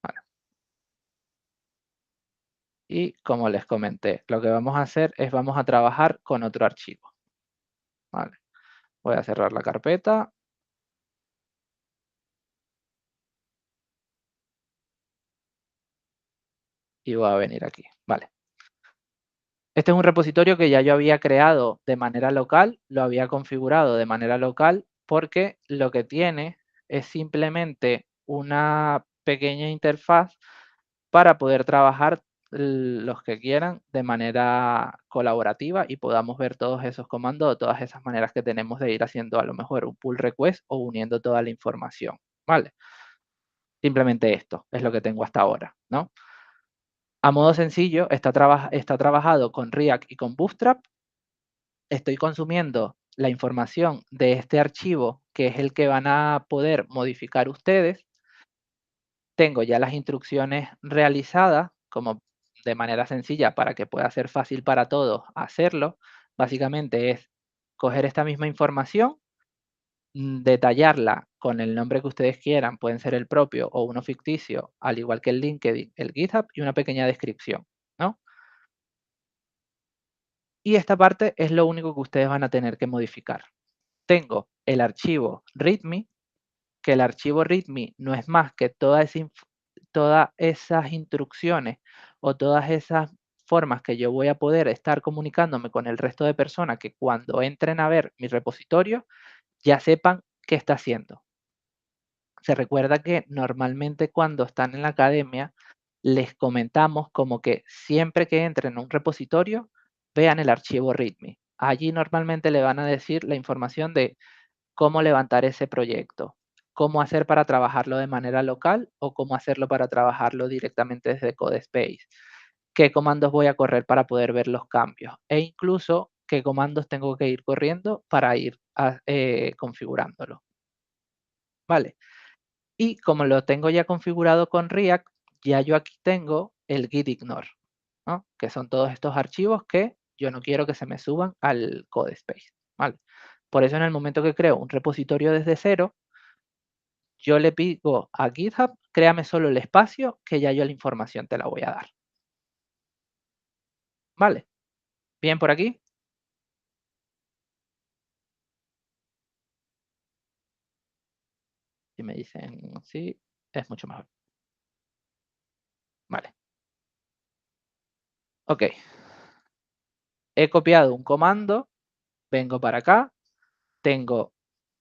vale. Y como les comenté, lo que vamos a hacer es vamos a trabajar con otro archivo. Vale. Voy a cerrar la carpeta. Y voy a venir aquí. Vale. Este es un repositorio que ya yo había creado de manera local, lo había configurado de manera local porque lo que tiene es simplemente una pequeña interfaz para poder trabajar los que quieran de manera colaborativa y podamos ver todos esos comandos o todas esas maneras que tenemos de ir haciendo a lo mejor un pull request o uniendo toda la información, ¿vale? Simplemente esto es lo que tengo hasta ahora, ¿no? A modo sencillo, está trabajado con React y con Bootstrap. Estoy consumiendo la información de este archivo, que es el que van a poder modificar ustedes. Tengo ya las instrucciones realizadas como de manera sencilla para que pueda ser fácil para todos hacerlo. Básicamente es coger esta misma información, detallarla con el nombre que ustedes quieran, pueden ser el propio o uno ficticio, al igual que el LinkedIn, el GitHub y una pequeña descripción, ¿no? Y esta parte es lo único que ustedes van a tener que modificar. Tengo el archivo README, que el archivo README no es más que todas esas instrucciones o todas esas formas que yo voy a poder estar comunicándome con el resto de personas que cuando entren a ver mi repositorio ya sepan qué está haciendo. Se recuerda que normalmente cuando están en la academia les comentamos como que siempre que entren a un repositorio vean el archivo README. Allí normalmente le van a decir la información de cómo levantar ese proyecto, cómo hacer para trabajarlo de manera local o cómo hacerlo para trabajarlo directamente desde Codespace, qué comandos voy a correr para poder ver los cambios e incluso qué comandos tengo que ir corriendo para ir configurándolo. Vale. Y como lo tengo ya configurado con React, ya yo aquí tengo el gitignore, ¿no? Que son todos estos archivos que yo no quiero que se me suban al Codespace, ¿vale? Por eso en el momento que creo un repositorio desde cero, yo le pido a GitHub, créame solo el espacio que ya yo la información te la voy a dar. ¿Vale? ¿Bien por aquí? Si me dicen sí, es mucho mejor. Vale. Ok. He copiado un comando, vengo para acá, tengo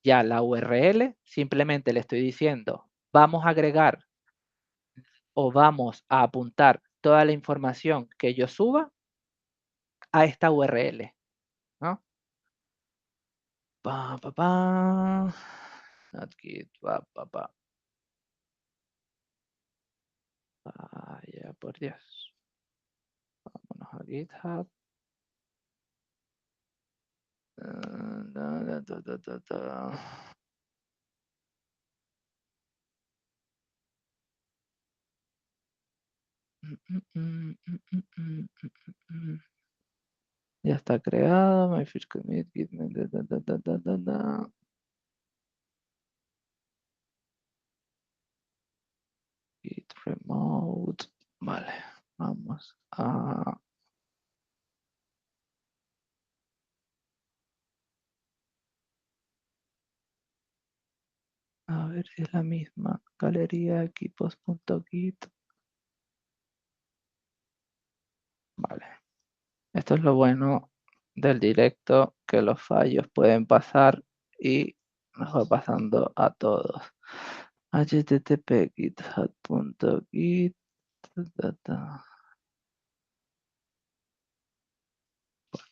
ya la URL, simplemente le estoy diciendo, vamos a agregar o vamos a apuntar toda la información que yo suba a esta URL, ¿no? Pa, pa, pa. Not git, pa, pa, pa. Vaya, por Dios. Vámonos a GitHub. Da, da, da, da, da. Ya está creado. My first commit, git, git remote. Vale, vamos a... A ver si es la misma. Galería equipos.git. Vale. Esto es lo bueno del directo, que los fallos pueden pasar y nos va pasando a todos. http github.git.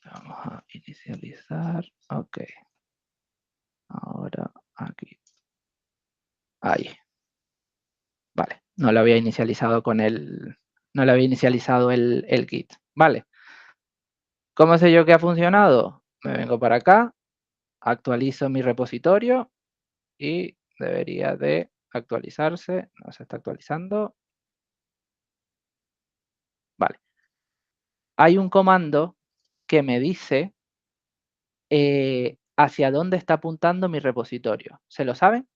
Vamos a inicializar. Ok. Ahora aquí. Ahí. Vale. No lo había inicializado con el... No lo había inicializado el Git. Vale. ¿Cómo sé yo que ha funcionado? Me vengo para acá, actualizo mi repositorio y debería de actualizarse. No se está actualizando. Vale. Hay un comando que me dice hacia dónde está apuntando mi repositorio. ¿Se lo saben?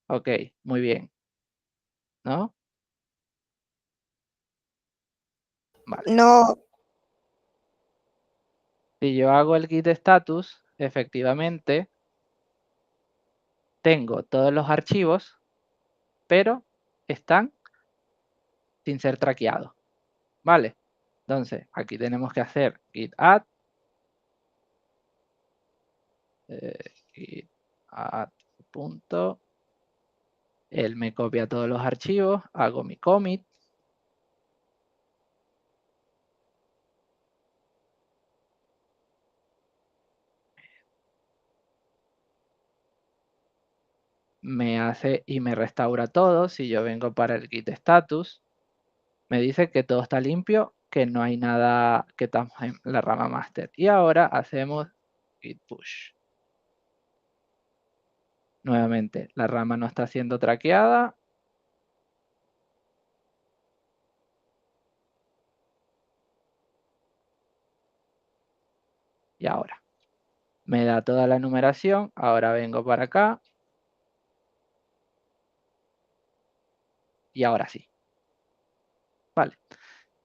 Ok, muy bien. ¿No? Vale. No, Si yo hago el git status, efectivamente tengo todos los archivos, pero están sin ser traqueados. ¿Vale? Entonces, aquí tenemos que hacer git add, git add punto. Él me copia todos los archivos, hago mi commit. Me hace y me restaura todo. Si yo vengo para el git status, me dice que todo está limpio, que no hay nada, que estamos en la rama master. Y ahora hacemos git push. Nuevamente, la rama no está siendo traqueada. Y ahora, me da toda la numeración. Ahora vengo para acá. Y ahora sí. Vale.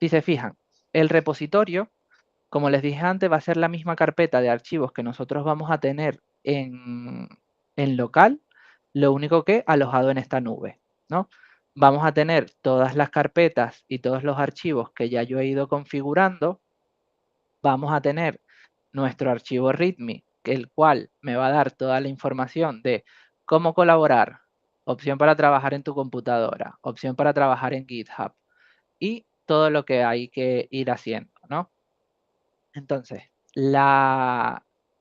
Si se fijan, el repositorio, como les dije antes, va a ser la misma carpeta de archivos que nosotros vamos a tener en local, lo único que alojado en esta nube, ¿no? Vamos a tener todas las carpetas y todos los archivos que ya yo he ido configurando. Vamos a tener nuestro archivo README, el cual me va a dar toda la información de cómo colaborar, opción para trabajar en tu computadora, opción para trabajar en GitHub y todo lo que hay que ir haciendo, ¿no? Entonces,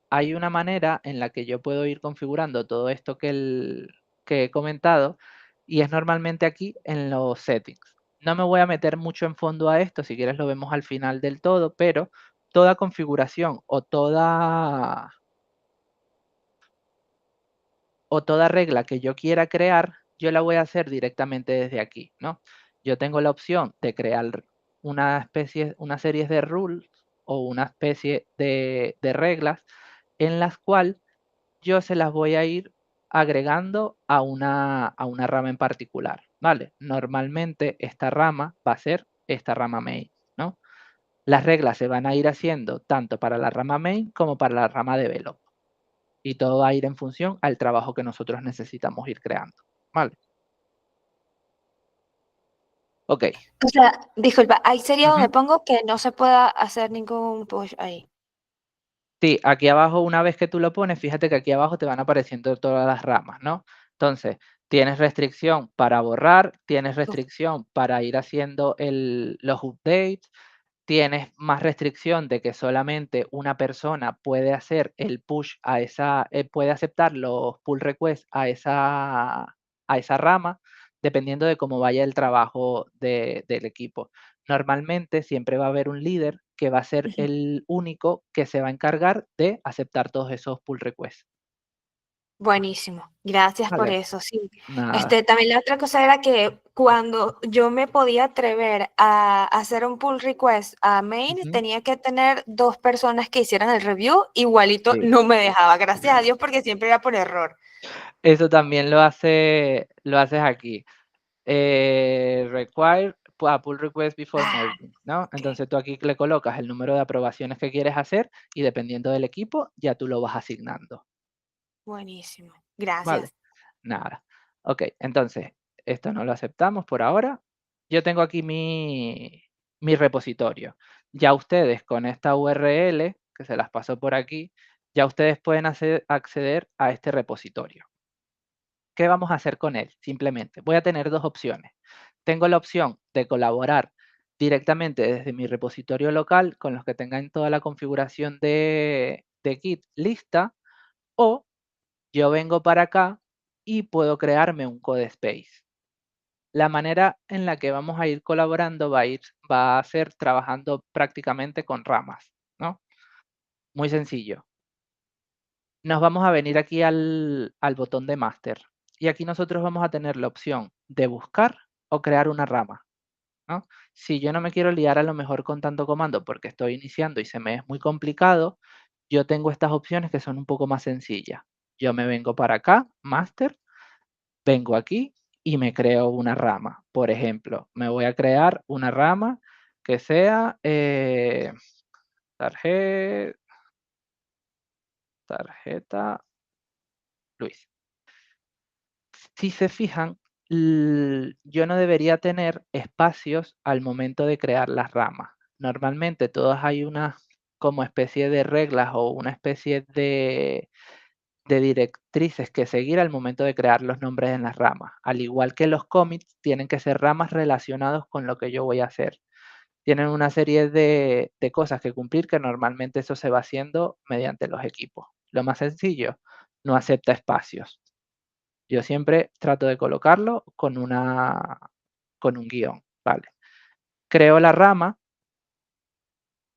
hay una manera en la que yo puedo ir configurando todo esto que he comentado y es normalmente aquí en los settings. No me voy a meter mucho en fondo a esto, si quieres lo vemos al final del todo, pero toda configuración o toda regla que yo quiera crear, yo la voy a hacer directamente desde aquí, ¿no? Yo tengo la opción de crear una serie de rules o una especie de reglas en las cuales yo se las voy a ir agregando a una rama en particular, ¿vale? Normalmente esta rama va a ser esta rama main, ¿no? Las reglas se van a ir haciendo tanto para la rama main como para la rama develop. Y todo va a ir en función al trabajo que nosotros necesitamos ir creando, ¿vale? Ok. o sea, disculpa, ahí sería donde Ujú. pongo que no se pueda hacer ningún push ahí. Sí, aquí abajo, una vez que tú lo pones, fíjate que aquí abajo te van apareciendo todas las ramas, ¿no? Entonces, tienes restricción para borrar, tienes restricción para ir haciendo los updates, tienes más restricción de que solamente una persona puede hacer el push a puede aceptar los pull requests a esa rama, dependiendo de cómo vaya el trabajo del equipo. Normalmente siempre va a haber un líder que va a ser el único que se va a encargar de aceptar todos esos pull requests. Buenísimo, gracias por Vale. eso, sí. Nada. También la otra cosa era que cuando yo me podía atrever a hacer un pull request a main, Ujú. tenía que tener 2 personas que hicieran el review, igualito Sí. no me dejaba, gracias a Dios, porque siempre era por error. Eso también lo haces aquí. Require a pull request before Ah, merging, ¿no? ok, Entonces tú aquí le colocas el número de aprobaciones que quieres hacer y dependiendo del equipo ya tú lo vas asignando, buenísimo, ¿vale? gracias. Nada. Ok, entonces esto no lo aceptamos por ahora. Yo tengo aquí mi repositorio. Ya ustedes con esta URL, que se las paso por aquí, ya ustedes pueden acceder a este repositorio. ¿Qué vamos a hacer con él? Simplemente voy a tener 2 opciones. Tengo la opción de colaborar directamente desde mi repositorio local con los que tengan toda la configuración de Git lista, o yo vengo para acá y puedo crearme un Codespace. La manera en la que vamos a ir colaborando va a ser trabajando prácticamente con ramas, ¿no? Muy sencillo. Nos vamos a venir aquí al botón de máster y aquí nosotros vamos a tener la opción de buscar o crear una rama, ¿no? Si yo no me quiero liar a lo mejor con tanto comando porque estoy iniciando y se me es muy complicado, yo tengo estas opciones que son un poco más sencillas. Yo me vengo para acá, máster, vengo aquí y me creo una rama. Por ejemplo, me voy a crear una rama que sea tarjeta Luis. Si se fijan, yo no debería tener espacios al momento de crear las ramas. Normalmente todas hay una como especie de reglas o una especie de directrices que seguir al momento de crear los nombres en las ramas. Al igual que los commits, tienen que ser ramas relacionados con lo que yo voy a hacer. Tienen una serie de cosas que cumplir que normalmente eso se va haciendo mediante los equipos. Lo más sencillo, no acepta espacios. Yo siempre trato de colocarlo con un guión, ¿vale? Creo la rama,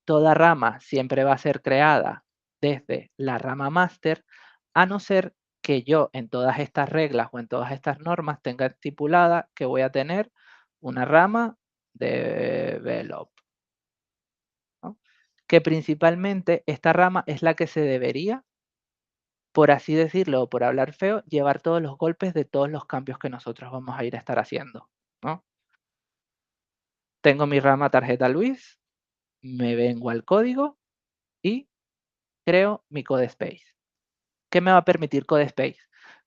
toda rama siempre va a ser creada desde la rama máster, a no ser que yo en todas estas reglas o en todas estas normas tenga estipulada que voy a tener una rama de develop, ¿no? Que principalmente esta rama es la que se debería, por así decirlo, o por hablar feo, llevar todos los golpes de todos los cambios que nosotros vamos a ir a estar haciendo, ¿no? Tengo mi rama tarjeta Luis, me vengo al código y creo mi Codespace. ¿Qué me va a permitir Codespace?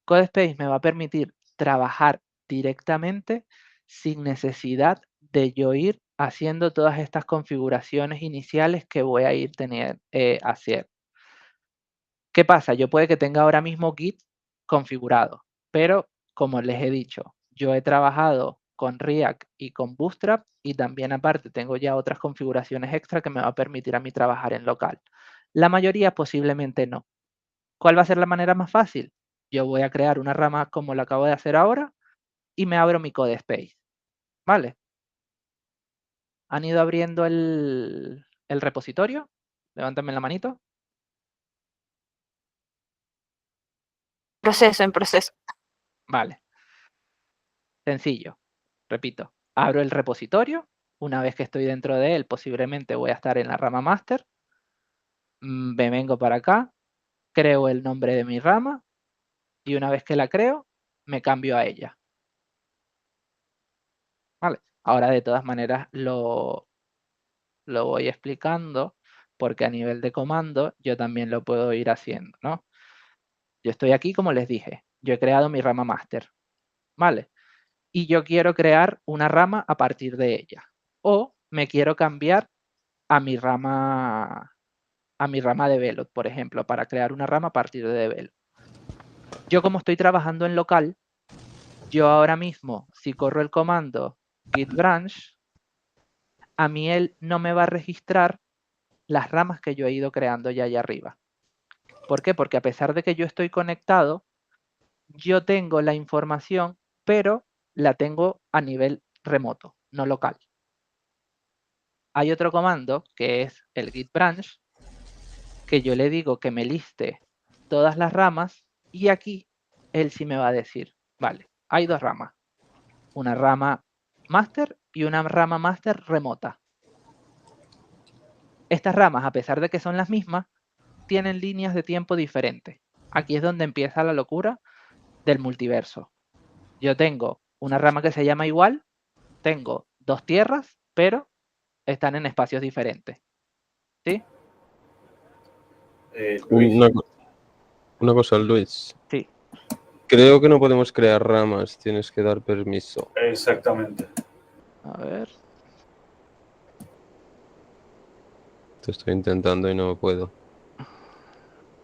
Codespace me va a permitir trabajar directamente sin necesidad de yo ir haciendo todas estas configuraciones iniciales que voy a ir haciendo. ¿Qué pasa? Yo puede que tenga ahora mismo Git configurado, pero como les he dicho, yo he trabajado con React y con Bootstrap y también aparte tengo ya otras configuraciones extra que me va a permitir a mí trabajar en local. La mayoría posiblemente no. ¿Cuál va a ser la manera más fácil? Yo voy a crear una rama como lo acabo de hacer ahora y me abro mi Codespace, ¿vale? ¿Han ido abriendo el repositorio? Levántame la manito. Proceso, en proceso. Vale, sencillo. Repito, abro el repositorio. Una vez que estoy dentro de él, posiblemente voy a estar en la rama master. Me vengo para acá, creo el nombre de mi rama y una vez que la creo, me cambio a ella. ¿Vale? Ahora de todas maneras lo voy explicando porque a nivel de comando yo también lo puedo ir haciendo, ¿no? Yo estoy aquí, como les dije, yo he creado mi rama master, ¿vale? Y yo quiero crear una rama a partir de ella. O me quiero cambiar a mi rama de Velot, por ejemplo, para crear una rama a partir de Velot. Yo como estoy trabajando en local, yo ahora mismo, si corro el comando git branch, a mí él no me va a registrar las ramas que yo he ido creando ya allá arriba. ¿Por qué? Porque a pesar de que yo estoy conectado, yo tengo la información, pero la tengo a nivel remoto, no local. Hay otro comando que es el git branch, que yo le digo que me liste todas las ramas Y aquí él sí me va a decir, vale, hay dos ramas. Una rama master y una rama master remota. Estas ramas, a pesar de que son las mismas, tienen líneas de tiempo diferentes. Aquí es donde empieza la locura del multiverso. Yo tengo una rama que se llama igual, tengo dos tierras, pero están en espacios diferentes. ¿Sí? Luis, Una cosa, Luis. Sí. Creo que no podemos crear ramas, tienes que dar permiso. exactamente. A ver. Te estoy intentando y no puedo.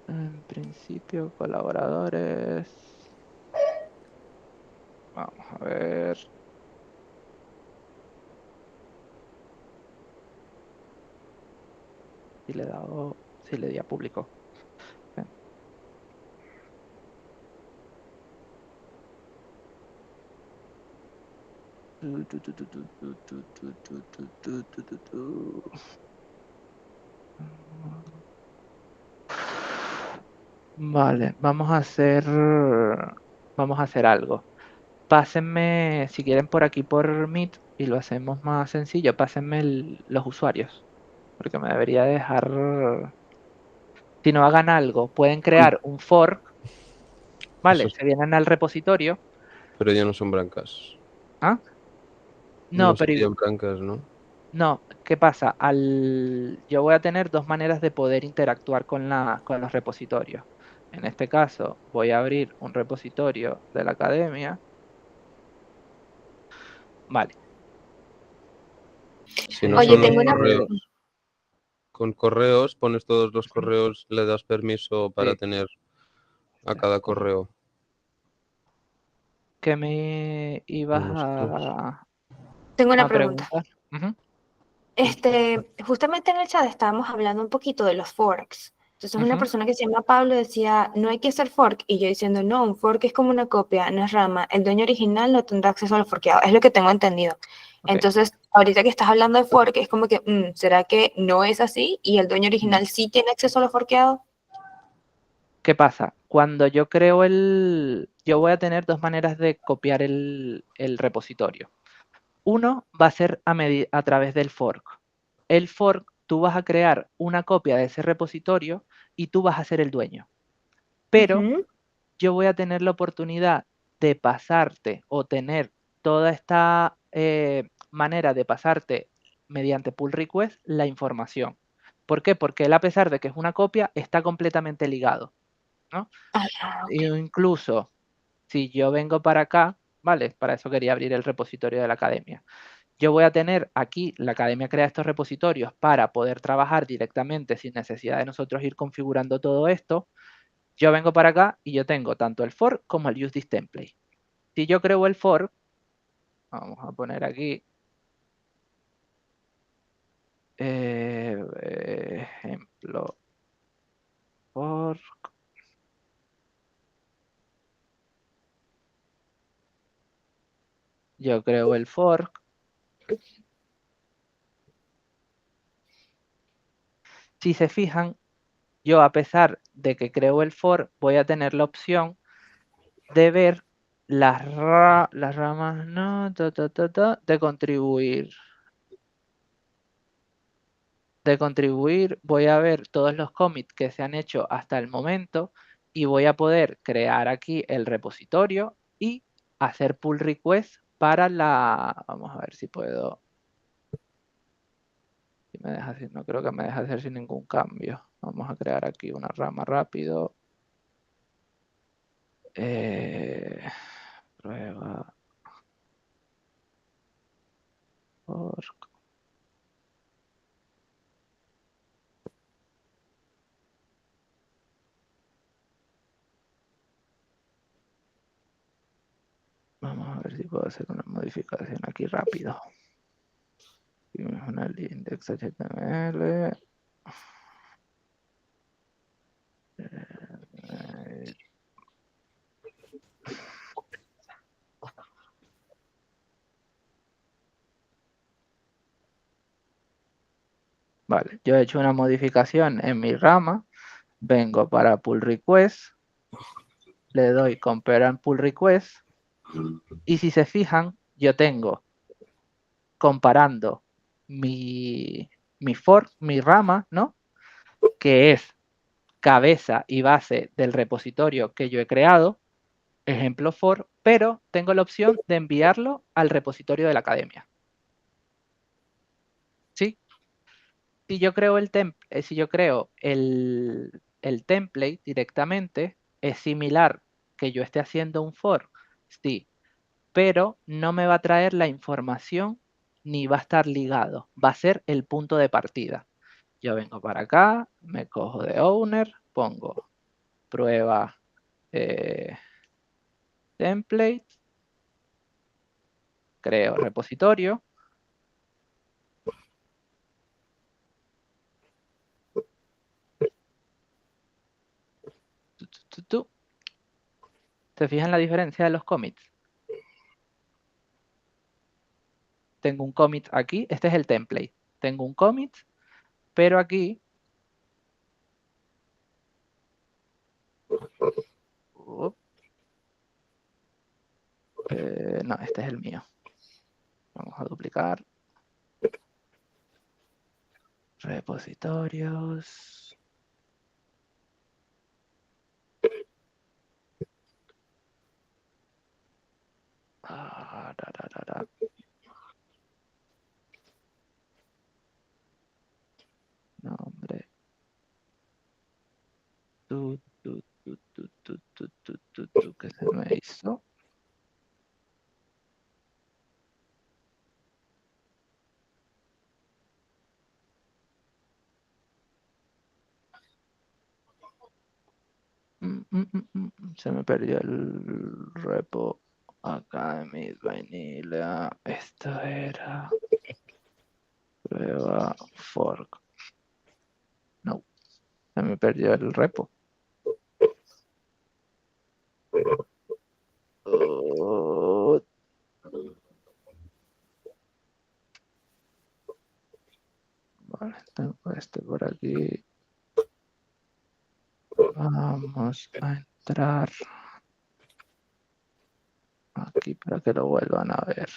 En principio, colaboradores. Vamos a ver. Si le he dado, si le di a público. Bien. Vale, vamos a hacer algo. Pásenme, si quieren, por aquí por Meet y lo hacemos más sencillo, pásenme los usuarios, porque me debería dejar. Si no hagan algo, pueden crear un fork, ¿vale? Eso- Se vienen al repositorio. Pero ya no son blancas. ¿Ah? No No, pero serían blancas, ¿no? no, ¿qué pasa? Yo voy a tener dos maneras de poder interactuar con los repositorios. En este caso, voy a abrir un repositorio de la academia. Vale. Si no Oye, son los tengo una correos. Con correos, pones todos los correos, le das permiso para Sí. tener a cada correo. ¿Qué me ibas Nosotros. Tengo una a pregunta. preguntar? Ujú. Justamente en el chat estábamos hablando un poquito de los forks. Entonces una Ujú. persona que se llama Pablo decía, no hay que hacer fork, y yo diciendo, no, un fork es como una copia, no es rama, el dueño original no tendrá acceso a lo forkeado, es lo que tengo entendido. Ok. Entonces, ahorita que estás hablando de fork, es como que, ¿será que no es así? ¿Y el dueño original sí tiene acceso a lo forkeado? ¿Qué pasa? Cuando yo creo yo voy a tener dos maneras de copiar el repositorio. Uno va a ser a través del fork. El fork, tú vas a crear una copia de ese repositorio y tú vas a ser el dueño. Pero Ujú. yo voy a tener la oportunidad de pasarte o tener toda esta manera de pasarte mediante pull request la información. ¿Por qué? Porque él, a pesar de que es una copia, está completamente ligado, ¿no? Ah, ok. Incluso si yo vengo para acá, ¿vale? Para eso quería abrir el repositorio de la academia. Yo voy a tener aquí, la academia crea estos repositorios para poder trabajar directamente sin necesidad de nosotros ir configurando todo esto. Yo vengo para acá y yo tengo tanto el fork como el use this template. Si yo creo el fork, vamos a poner aquí, ejemplo, fork. Yo creo el fork. Si se fijan, yo, a pesar de que creo el fork, voy a tener la opción de ver las ramas, no, de contribuir. De contribuir, voy a ver todos los commits que se han hecho hasta el momento y voy a poder crear aquí el repositorio y hacer pull request para vamos a ver si puedo. Si me deja, no creo que me deje hacer sin ningún cambio. Vamos a crear aquí una rama rápido. Prueba. Fork. Vamos a ver si puedo hacer una modificación aquí rápido. Una index HTML. Vale, yo he hecho una modificación en mi rama, vengo para pull request, le doy compare and pull request, y si se fijan, yo tengo comparando mi fork, mi rama, ¿no? Que es cabeza y base del repositorio que yo he creado, ejemplo for, pero tengo la opción de enviarlo al repositorio de la academia. ¿Sí? Si yo creo el template directamente, es similar que yo esté haciendo un for, sí, pero no me va a traer la información ni va a estar ligado, va a ser el punto de partida. Yo vengo para acá, me cojo de owner, pongo prueba template, creo repositorio. ¿Se fijan la diferencia de los commits? Tengo un commit aquí, este es el template. Tengo un commit, pero aquí no, este es el mío. Vamos a duplicar. Repositorios. Nombre. ¿Qué se me hizo? Se me perdió el repo Academy Vanilla. Esto era prueba fork. No, se me perdió el repo. Vale, tengo este por aquí. Vamos a entrar aquí para que lo vuelvan a ver.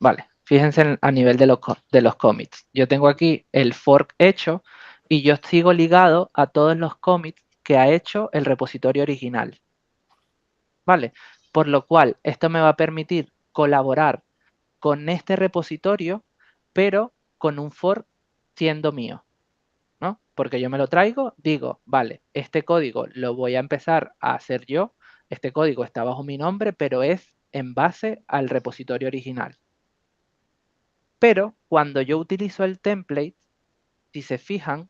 Vale, fíjense a nivel de los commits. Yo tengo aquí el fork hecho y yo sigo ligado a todos los commits que ha hecho el repositorio original. ¿Vale? Por lo cual, esto me va a permitir colaborar con este repositorio, pero con un fork siendo mío, ¿no? Porque yo me lo traigo, digo, vale, este código lo voy a empezar a hacer yo, este código está bajo mi nombre, pero es en base al repositorio original. Pero cuando yo utilizo el template, si se fijan,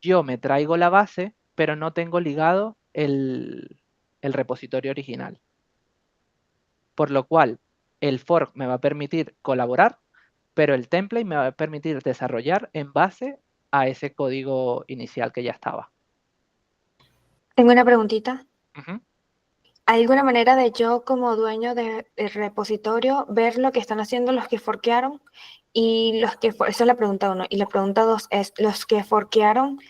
yo me traigo la base, pero no tengo ligado el repositorio original. Por lo cual, el fork me va a permitir colaborar, pero el template me va a permitir desarrollar en base a ese código inicial que ya estaba. Tengo una preguntita. Ujú. ¿Hay alguna manera de yo, como dueño del repositorio, ver lo que están haciendo los que forkearon? Y los que, esa es la pregunta 1. Y la pregunta 2 es, los que forkearon,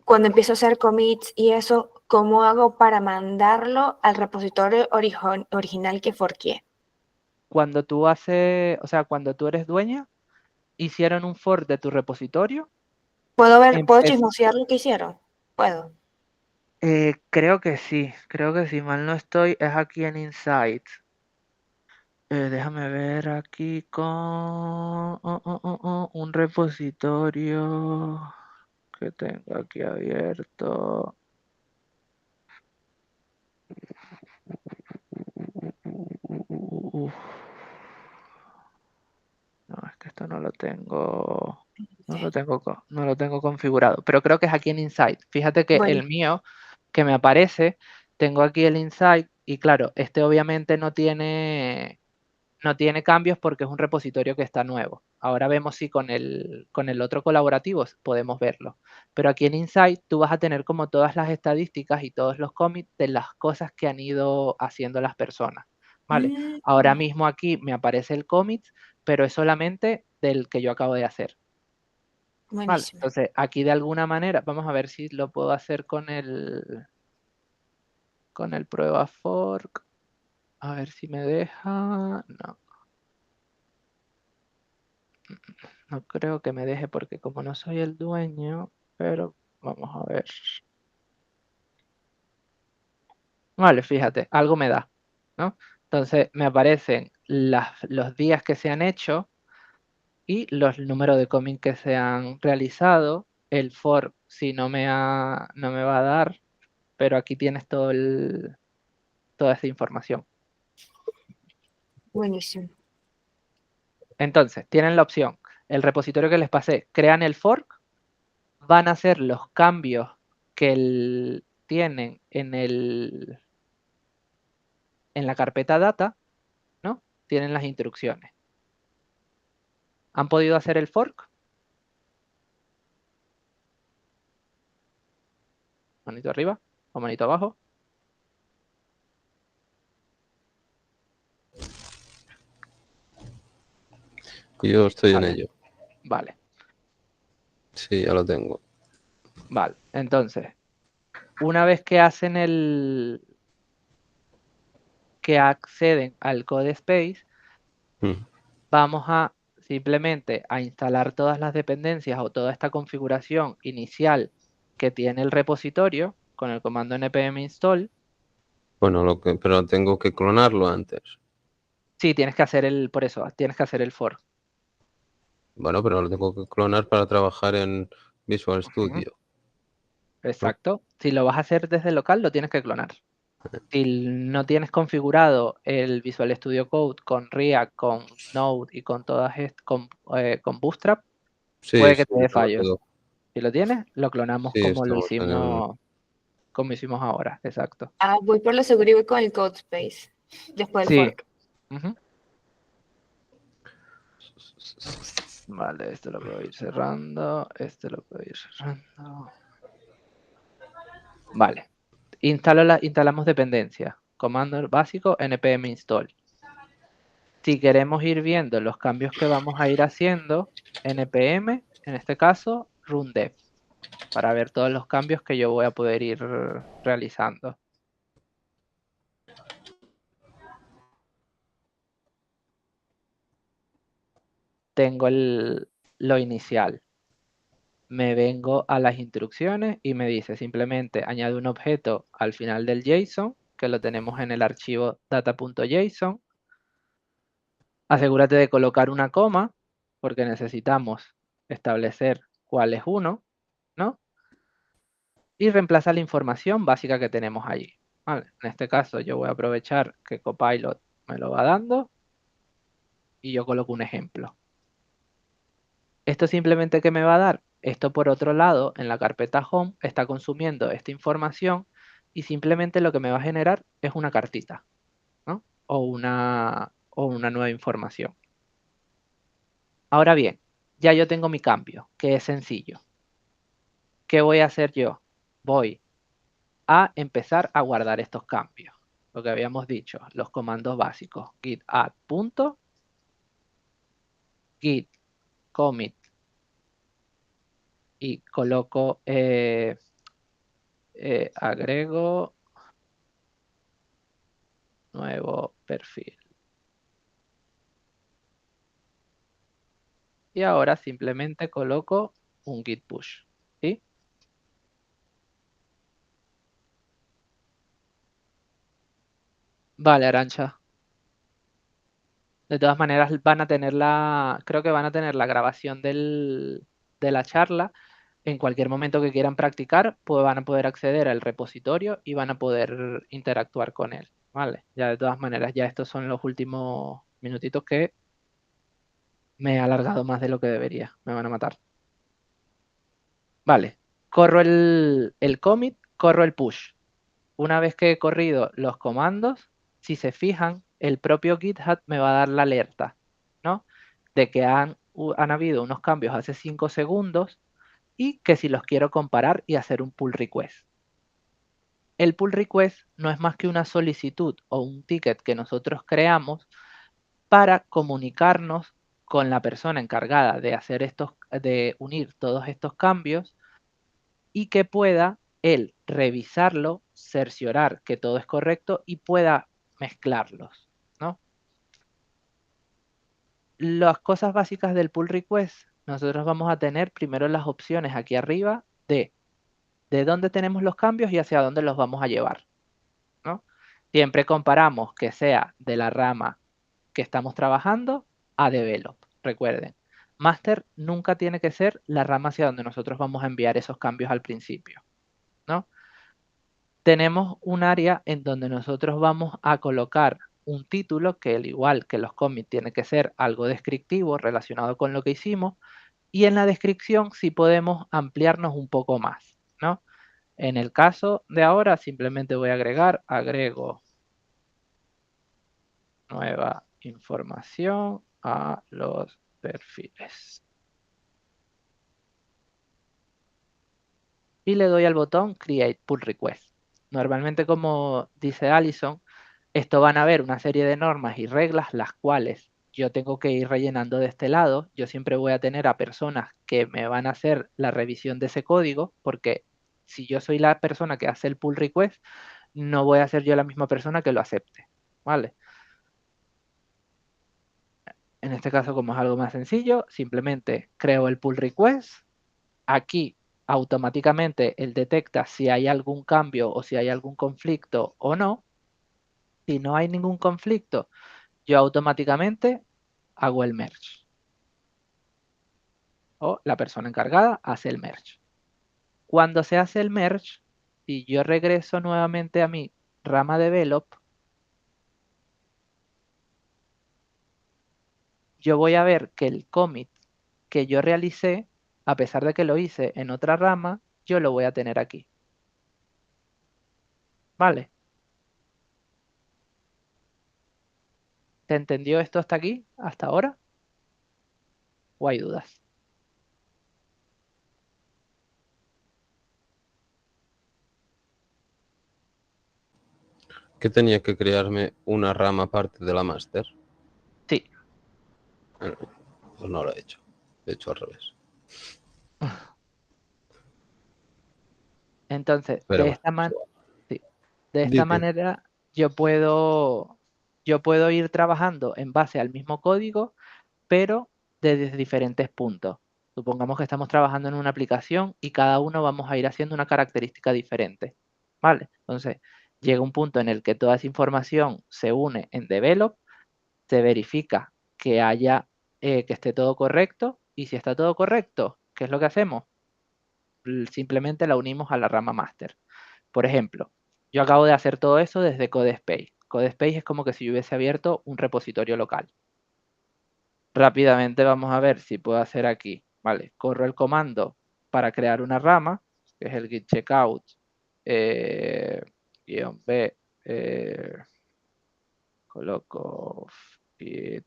cuando empiezo a hacer commits y eso, ¿cómo hago para mandarlo al repositorio original que forqueé? Cuando tú haces, o sea, cuando tú eres dueña, hicieron un fork de tu repositorio. ¿Puedo ver, puedo chismosear lo que hicieron? ¿Puedo? Creo que sí, mal no estoy, es aquí en Insights. Déjame ver aquí con un repositorio que tengo aquí abierto. No, es que esto no lo tengo, no lo tengo configurado, pero creo que es aquí en Insight. Fíjate que Bueno. el mío, que me aparece, tengo aquí el Insight Y claro, este obviamente no tiene cambios porque es un repositorio que está nuevo. Ahora vemos si con el otro colaborativo podemos verlo. Pero aquí en Insight tú vas a tener como todas las estadísticas y todos los commits de las cosas que han ido haciendo las personas. ¿Vale? Ahora mismo aquí me aparece el commit, pero es solamente del que yo acabo de hacer. Vale, Buenísimo. entonces aquí de alguna manera, vamos a ver si lo puedo hacer con el prueba fork. A ver si me deja. No creo que me deje porque como no soy el dueño, pero vamos a ver. Vale, fíjate, algo me da, ¿no? Entonces me aparecen los días que se han hecho y los números de commit que se han realizado. El for si no me va a dar, pero aquí tienes toda esa información. Buenísimo. Entonces, tienen la opción. El repositorio que les pasé, crean el fork, van a hacer los cambios que tienen en la carpeta data, ¿no? Tienen las instrucciones. ¿Han podido hacer el fork? Manito arriba o manito abajo. Yo estoy en Vale. ello. Vale, Sí, ya lo tengo. vale. Entonces, una vez que que acceden al CodeSpace, Mm. vamos a simplemente a instalar todas las dependencias o toda esta configuración inicial que tiene el repositorio con el comando npm install. Bueno, pero tengo que clonarlo antes. Sí, tienes que hacer por eso, tienes que hacer el fork. Bueno, pero lo tengo que clonar para trabajar en Visual Studio. Exacto. Si lo vas a hacer desde local, lo tienes que clonar. Si no tienes configurado el Visual Studio Code con React, con Node y con con Bootstrap, Sí, puede sí, que te dé yo lo fallos. tengo. Si lo tienes, lo clonamos Sí, como estamos en el... hicimos ahora. Exacto. Voy por lo seguro y voy con el CodeSpace. Después del Sí. fork. Ujú. Vale, esto lo puedo ir cerrando. Este lo puedo ir cerrando. Vale. Instalamos dependencia. Comando básico npm install. Si queremos ir viendo los cambios que vamos a ir haciendo, npm, en este caso, rundev, para ver todos los cambios que yo voy a poder ir realizando. Tengo lo inicial. Me vengo a las instrucciones y me dice simplemente añade un objeto al final del JSON, que lo tenemos en el archivo data.json. Asegúrate de colocar una coma, porque necesitamos establecer cuál es uno, ¿no? Y reemplaza la información básica que tenemos allí. ¿Vale? En este caso yo voy a aprovechar que Copilot me lo va dando y yo coloco un ejemplo. ¿Esto simplemente qué me va a dar? Esto por otro lado, en la carpeta Home, está consumiendo esta información y simplemente lo que me va a generar es una cartita, ¿no? O una nueva información. Ahora bien, ya yo tengo mi cambio, que es sencillo. ¿Qué voy a hacer yo? Voy a empezar a guardar estos cambios. Lo que habíamos dicho, los comandos básicos. Git add punto, git commit y coloco, agrego nuevo perfil. Y ahora simplemente coloco un git push. ¿Sí? Vale, Arancha. De todas maneras, creo que van a tener la grabación de la charla. En cualquier momento que quieran practicar, pues van a poder acceder al repositorio y van a poder interactuar con él. Vale, ya de todas maneras, ya estos son los últimos minutitos que me he alargado más de lo que debería. Me van a matar. Vale, corro el commit, corro el push. una vez que he corrido los comandos, si se fijan, el propio GitHub me va a dar la alerta, ¿no? De que han habido unos cambios hace 5 segundos y que si los quiero comparar y hacer un pull request. El pull request no es más que una solicitud o un ticket que nosotros creamos para comunicarnos con la persona encargada de unir todos estos cambios y que pueda él revisarlo, cerciorar que todo es correcto y pueda mezclarlos, ¿no? Las cosas básicas del pull request, nosotros vamos a tener primero las opciones aquí arriba de dónde tenemos los cambios y hacia dónde los vamos a llevar, ¿no? Siempre comparamos que sea de la rama que estamos trabajando a develop. Recuerden, master nunca tiene que ser la rama hacia donde nosotros vamos a enviar esos cambios al principio, ¿no? Tenemos un área en donde nosotros vamos a colocar un título que al igual que los commits tiene que ser algo descriptivo relacionado con lo que hicimos y en la descripción sí podemos ampliarnos un poco más, ¿no? En el caso de ahora simplemente voy a agrego nueva información a los perfiles. Y le doy al botón Create Pull Request. Normalmente, como dice Alison, esto van a ver una serie de normas y reglas las cuales yo tengo que ir rellenando de este lado. Yo siempre voy a tener a personas que me van a hacer la revisión de ese código, porque si yo soy la persona que hace el pull request, no voy a ser yo la misma persona que lo acepte, ¿vale? En este caso, como es algo más sencillo, simplemente creo el pull request. Aquí automáticamente él detecta si hay algún cambio o si hay algún conflicto o no. Si no hay ningún conflicto, yo automáticamente hago el merge. O la persona encargada hace el merge. Cuando se hace el merge, si yo regreso nuevamente a mi rama develop, yo voy a ver que el commit que yo realicé, a pesar de que lo hice en otra rama, yo lo voy a tener aquí. ¿Vale? ¿Se entendió esto hasta aquí, hasta ahora? ¿O hay dudas? ¿Que tenía que crearme una rama aparte de la máster? Sí. Pues no lo he hecho. He hecho al revés. Entonces, Pero de bueno, esta, de esta Dime. manera yo puedo ir trabajando en base al mismo código, pero desde diferentes puntos. Supongamos que estamos trabajando en una aplicación y cada uno vamos a ir haciendo una característica diferente, ¿vale? Entonces, llega un punto en el que toda esa información se une en develop, se verifica que que esté todo correcto, y si está todo correcto, ¿qué es lo que hacemos? Simplemente la unimos a la rama master. Por ejemplo, yo acabo de hacer todo eso desde CodeSpace. CodeSpace es como que si yo hubiese abierto un repositorio local. Rápidamente vamos a ver si puedo hacer aquí. Vale, corro el comando para crear una rama, que es el git checkout -b, coloco git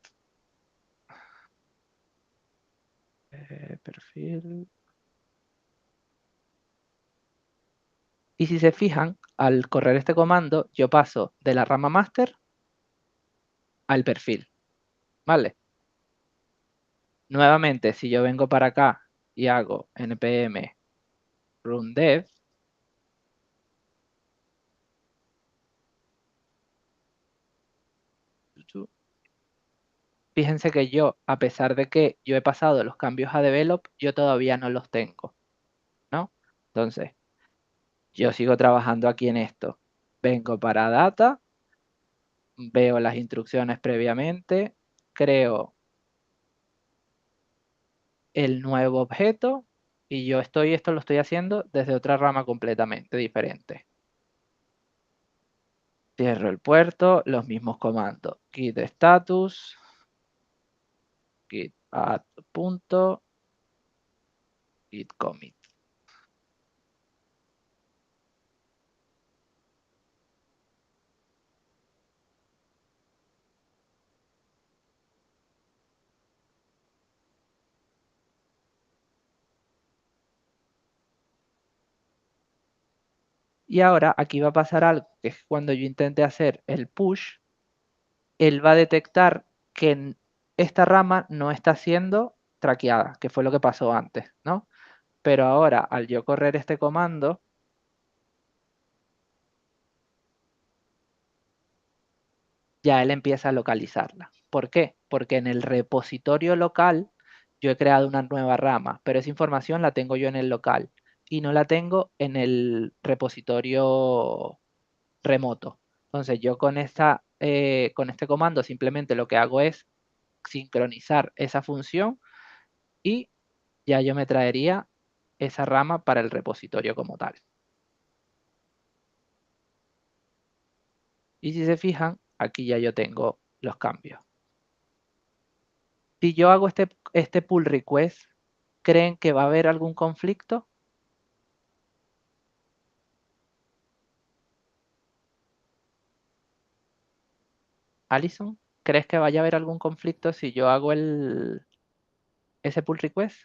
perfil. Y si se fijan, al correr este comando, yo paso de la rama master al perfil, ¿vale? Nuevamente, si yo vengo para acá y hago npm run dev, fíjense que yo, a pesar de que yo he pasado los cambios a develop, yo todavía no los tengo, ¿no? Entonces, yo sigo trabajando aquí en esto. Vengo para data, veo las instrucciones previamente, creo el nuevo objeto y esto lo estoy haciendo desde otra rama completamente diferente. Cierro el puerto, los mismos comandos. Git status, git add punto, git commit. Y ahora aquí va a pasar algo, que es cuando yo intente hacer el push, él va a detectar que esta rama no está siendo traqueada, que fue lo que pasó antes, ¿no? Pero ahora, al yo correr este comando, ya él empieza a localizarla. ¿Por qué? Porque en el repositorio local yo he creado una nueva rama, pero esa información la tengo yo en el local y no la tengo en el repositorio remoto. Entonces yo con este comando simplemente lo que hago es sincronizar esa función y ya yo me traería esa rama para el repositorio como tal. Y si se fijan, aquí ya yo tengo los cambios. Si yo hago este pull request, ¿creen que va a haber algún conflicto? Alison, ¿crees que vaya a haber algún conflicto si yo hago ese pull request?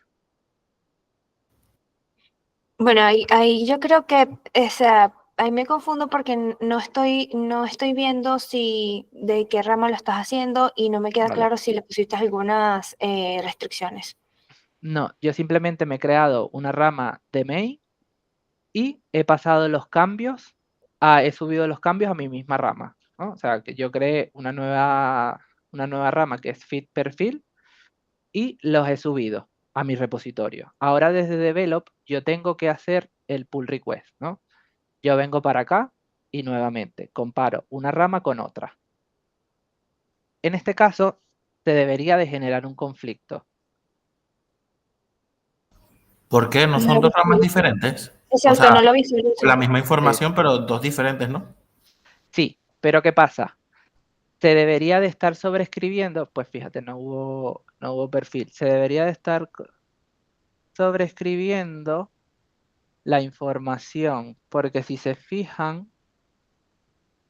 Bueno, ahí yo creo que, o sea, ahí me confundo porque no estoy viendo si de qué rama lo estás haciendo y no me queda Vale. claro si le pusiste algunas restricciones. No, yo simplemente me he creado una rama de main y he pasado los cambios, he subido los cambios a mi misma rama, ¿no? O sea, que yo creé una nueva rama que es fit perfil y los he subido a mi repositorio. Ahora desde develop yo tengo que hacer el pull request, ¿no? Yo vengo para acá y nuevamente comparo una rama con otra. En este caso, se debería de generar un conflicto. ¿Por qué? ¿No son dos ramas diferentes? O Exacto, no sea, lo visualizo. la misma Sí. información, pero dos diferentes, ¿no? Sí, pero ¿qué pasa? Se debería de estar sobreescribiendo, pues fíjate, no hubo perfil. Se debería de estar sobreescribiendo la información, porque si se fijan,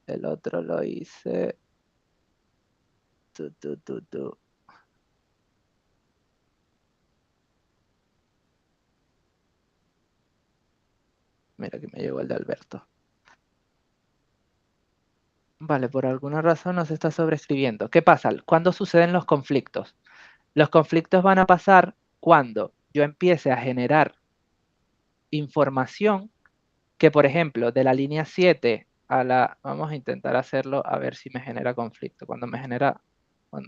el otro lo hice. Mira que me llegó el de Alberto. Vale, por alguna razón no se está sobreescribiendo. ¿Qué pasa? ¿Cuándo suceden los conflictos? Los conflictos van a pasar cuando yo empiece a generar información que, por ejemplo, de la línea 7 a la... Vamos a intentar hacerlo a ver si me genera conflicto. Cuando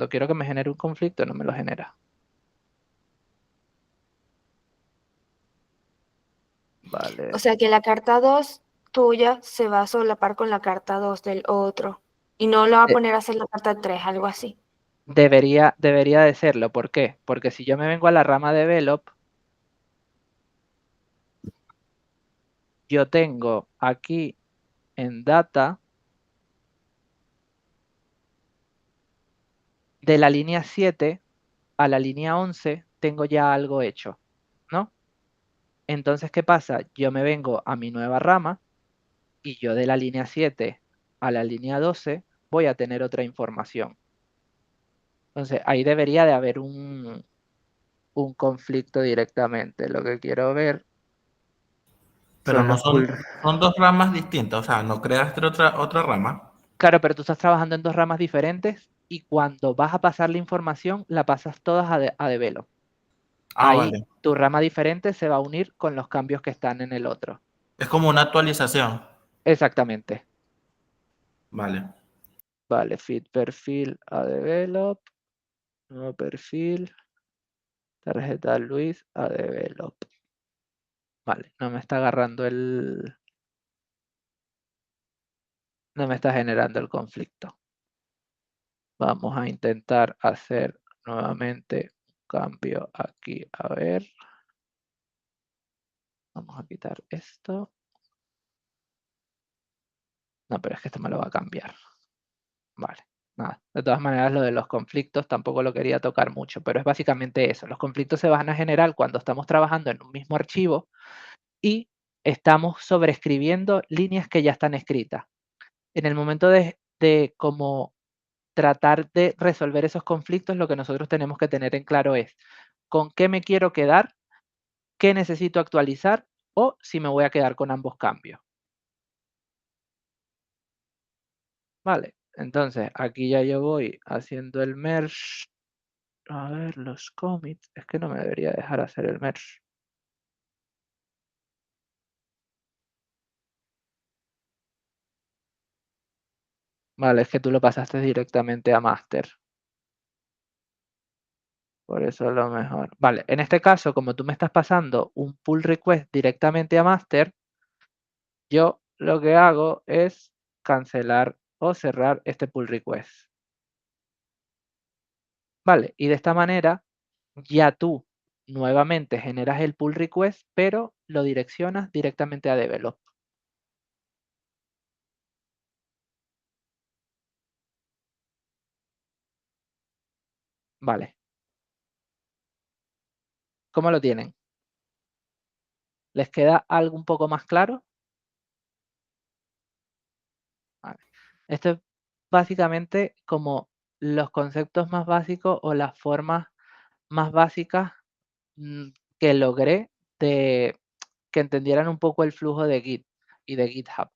quiero que me genere un conflicto, no me lo genera. Vale. O sea que la carta 2 tuya se va a solapar con la carta 2 del otro y no lo va a poner a hacer la carta 3, algo así. Debería de serlo. ¿Por qué? Porque si yo me vengo a la rama develop, yo tengo aquí en data de la línea 7 a la línea 11 tengo ya algo hecho, ¿no? Entonces, ¿qué pasa? Yo me vengo a mi nueva rama y yo de la línea 7 a la línea 12 voy a tener otra información. Entonces, ahí debería de haber un conflicto directamente. Lo que quiero ver Pero son no los pull. son dos ramas distintas. O sea, no creaste otra rama. Claro, pero tú estás trabajando en dos ramas diferentes y cuando vas a pasar la información, la pasas todas a develop. Ah, Ahí vale. tu rama diferente se va a unir con los cambios que están en el otro. Es como una actualización. Exactamente. Vale. Vale, fit perfil a develop, nuevo perfil, tarjeta Luis a develop. Vale, no me está agarrando no me está generando el conflicto. Vamos a intentar hacer nuevamente un cambio aquí. A ver. Vamos a quitar esto. No, pero es que esto me lo va a cambiar. Vale, nada. De todas maneras, lo de los conflictos tampoco lo quería tocar mucho, pero es básicamente eso. Los conflictos se van a generar cuando estamos trabajando en un mismo archivo y estamos sobreescribiendo líneas que ya están escritas. En el momento de como tratar de resolver esos conflictos, lo que nosotros tenemos que tener en claro es con qué me quiero quedar, qué necesito actualizar o si me voy a quedar con ambos cambios. Vale, entonces aquí ya yo voy haciendo el merge. A ver, los commits. Es que no me debería dejar hacer el merge. Vale, es que tú lo pasaste directamente a master. Por eso es lo mejor. Vale, en este caso, como tú me estás pasando un pull request directamente a master, yo lo que hago es cancelar o cerrar este pull request. Vale, y de esta manera ya tú nuevamente generas el pull request, pero lo direccionas directamente a develop. Vale. ¿Cómo lo tienen? ¿Les queda algo un poco más claro? Vale. Esto es básicamente como los conceptos más básicos o las formas más básicas que logré de que entendieran un poco el flujo de Git y de GitHub.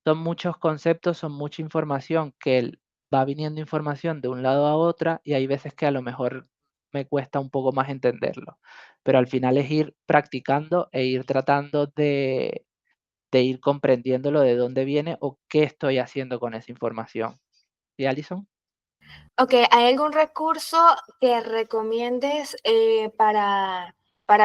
Son muchos conceptos, son mucha información que va viniendo información de un lado a otra y hay veces que a lo mejor me cuesta un poco más entenderlo. Pero al final es ir practicando e ir tratando de ir comprendiéndolo de dónde viene o qué estoy haciendo con esa información. ¿Y Alison? Ok, ¿hay algún recurso que recomiendes para